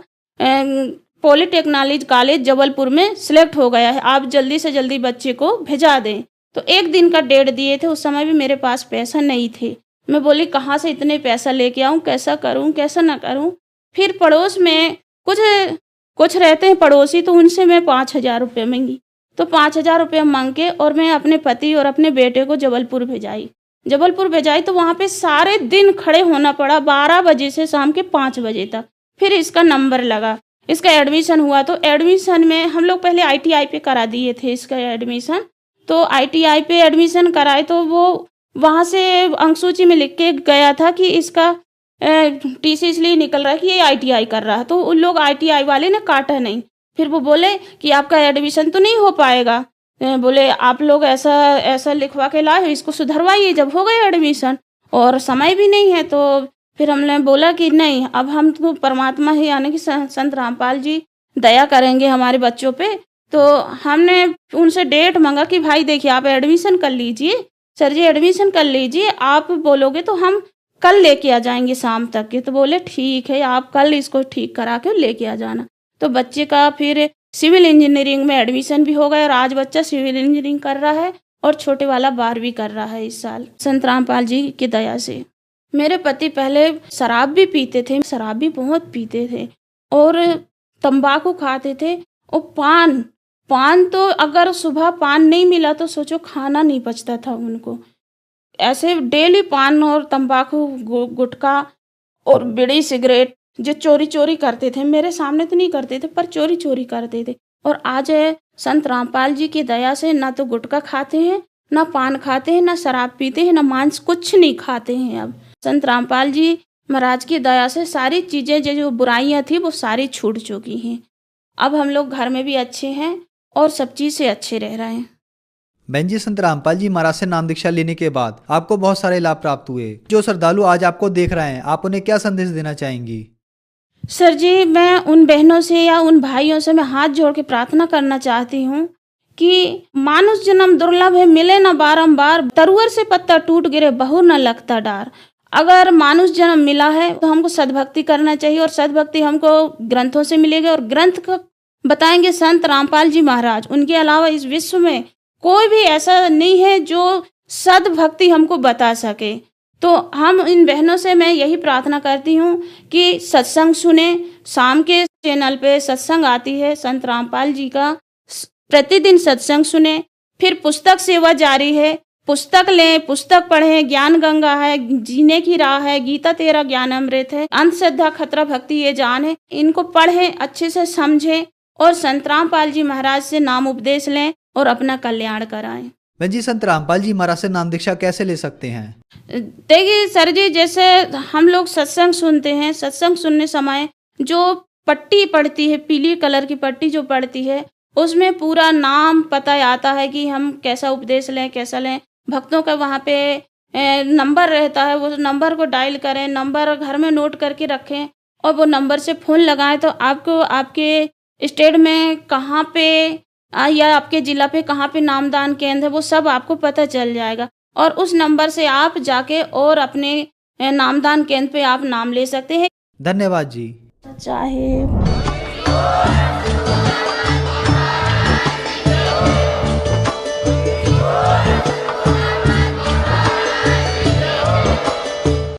पॉलिटेक्निक कॉलेज जबलपुर में सिलेक्ट हो गया है, आप जल्दी से जल्दी बच्चे को भेजा दें। तो 1 दिन का डेट दिए थे, उस समय भी मेरे पास पैसा नहीं थे। मैं बोली कहाँ से इतने पैसा लेके आऊँ, कैसा करूँ कैसा ना करूँ। फिर पड़ोस में कुछ रहते हैं पड़ोसी, तो उनसे मैं 5,000 रुपये मांगी, तो 5,000 रुपये मांग के और मैं अपने पति और अपने बेटे को जबलपुर भेजाई। तो वहाँ पे सारे दिन खड़े होना पड़ा, 12 बजे से शाम के 5 बजे तक। फिर इसका नंबर लगा, इसका एडमिशन हुआ। तो एडमिशन में हम लोग पहले ITI पे करा दिए थे इसका एडमिशन, तो ITI पे एडमिशन कराए तो वो वहाँ से अंकसूची में लिख के गया था कि इसका TC इसलिए निकल रहा है कि ये ITI कर रहा है, तो उन लोग ITI वाले ने काटा नहीं। फिर वो बोले कि आपका एडमिशन तो नहीं हो पाएगा, बोले आप लोग ऐसा लिखवा के लाए, इसको सुधरवाइए। जब हो गया एडमिशन और समय भी नहीं है, तो फिर हमने बोला कि नहीं, अब हम तो परमात्मा ही यानी कि संत रामपाल जी दया करेंगे हमारे बच्चों पे। तो हमने उनसे डेट मांगा कि भाई देखिए आप एडमिशन कर लीजिए, सर जी एडमिशन कर लीजिए, आप बोलोगे तो हम कल लेके आ जाएंगे शाम तक के। तो बोले ठीक है, आप कल इसको ठीक करा के लेके आ जाना। तो बच्चे का फिर सिविल इंजीनियरिंग में एडमिशन भी हो गया और आज बच्चा सिविल इंजीनियरिंग कर रहा है और छोटे वाला 12वीं कर रहा है इस साल, संत रामपाल जी की दया से। मेरे पति पहले शराब भी पीते थे, शराब भी बहुत पीते थे और तंबाकू खाते थे और पान तो अगर सुबह पान नहीं मिला तो सोचो खाना नहीं पचता था उनको। ऐसे डेली पान और तंबाकू गुटखा और बीड़ी सिगरेट जो चोरी करते थे, मेरे सामने तो नहीं करते थे पर चोरी करते थे। और आज संत रामपाल जी की दया से ना तो गुटखा खाते हैं, ना पान खाते हैं, ना शराब पीते हैं, ना मांस, कुछ नहीं खाते हैं। अब संत रामपाल जी महाराज की दया से सारी चीज़ें जो बुराइयां थी वो सारी छूट चुकी हैं। अब हम लोग घर में भी अच्छे हैं और सब चीज़ से अच्छे रह रहे हैं। बहन जी, संत रामपाल जी महाराज से नाम दीक्षा लेने के बाद आपको बहुत सारे लाभ प्राप्त हुए। जो श्रद्धालु आज आपको देख रहे हैं, आप उन्हें क्या संदेश देना चाहेंगी? सर जी, मैं उन बहनों से या उन भाइयों से मैं हाथ जोड़ के प्रार्थना करना चाहती हूँ कि मानुष जन्म दुर्लभ है, मिले न बारंबार, तरुअर से पत्ता टूट गिरे बहु न लगता डार। अगर मानुष जन्म मिला है तो हमको सद्भक्ति करना चाहिए और सद्भक्ति हमको ग्रंथों से मिलेगी और ग्रंथ का बताएंगे संत रामपाल जी महाराज। उनके अलावा इस विश्व में कोई भी ऐसा नहीं है जो सद्भक्ति हमको बता सके। तो हम इन बहनों से मैं यही प्रार्थना करती हूँ कि सत्संग सुने। शाम के चैनल पे सत्संग आती है संत रामपाल जी का, प्रतिदिन सत्संग सुने। फिर पुस्तक सेवा जारी है, पुस्तक लें, पुस्तक पढ़ें। ज्ञान गंगा है, जीने की राह है, गीता तेरा ज्ञान अमृत है, अंधश्रद्धा खतरा भक्ति ये जान है। इनको पढ़ें, अच्छे से समझें और संत रामपाल जी महाराज से नाम उपदेश लें और अपना कल्याण कराएं। बहन जी, संत रामपाल जी महाराज से नाम दीक्षा कैसे ले सकते हैं? देखिए सर जी, जैसे हम लोग सत्संग सुनते हैं, सत्संग सुनने समय जो पट्टी पड़ती है, पीली कलर की पट्टी जो पड़ती है, उसमें पूरा नाम पता आता है कि हम कैसा उपदेश लें, कैसा लें। भक्तों का वहाँ पे नंबर रहता है, वो नंबर को डायल करें, नंबर घर में नोट करके रखें और वो नंबर से फ़ोन लगाएं तो आपको आपके स्टेट में कहाँ पे या आपके ज़िला पे कहाँ पे नामदान केंद्र है, वो सब आपको पता चल जाएगा। और उस नंबर से आप जाके और अपने नामदान केंद्र पे आप नाम ले सकते हैं। धन्यवाद जी। चाहे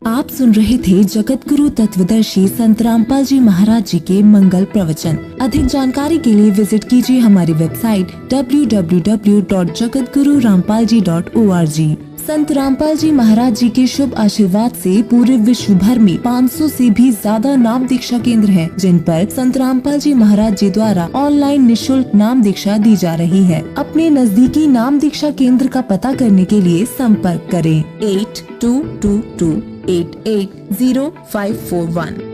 आप सुन रहे थे जगत गुरु तत्वदर्शी संत रामपाल जी महाराज जी के मंगल प्रवचन। अधिक जानकारी के लिए विजिट कीजिए हमारी वेबसाइट www.jagatgururampalji.org। संत रामपाल जी महाराज जी के शुभ आशीर्वाद से पूरे विश्व भर में 500 से भी ज्यादा नाम दीक्षा केंद्र हैं, जिन पर संत रामपाल जी महाराज जी द्वारा ऑनलाइन निशुल्क नाम दीक्षा दी जा रही है। अपने नजदीकी नाम दीक्षा केंद्र का पता करने के लिए संपर्क करें 8222880541।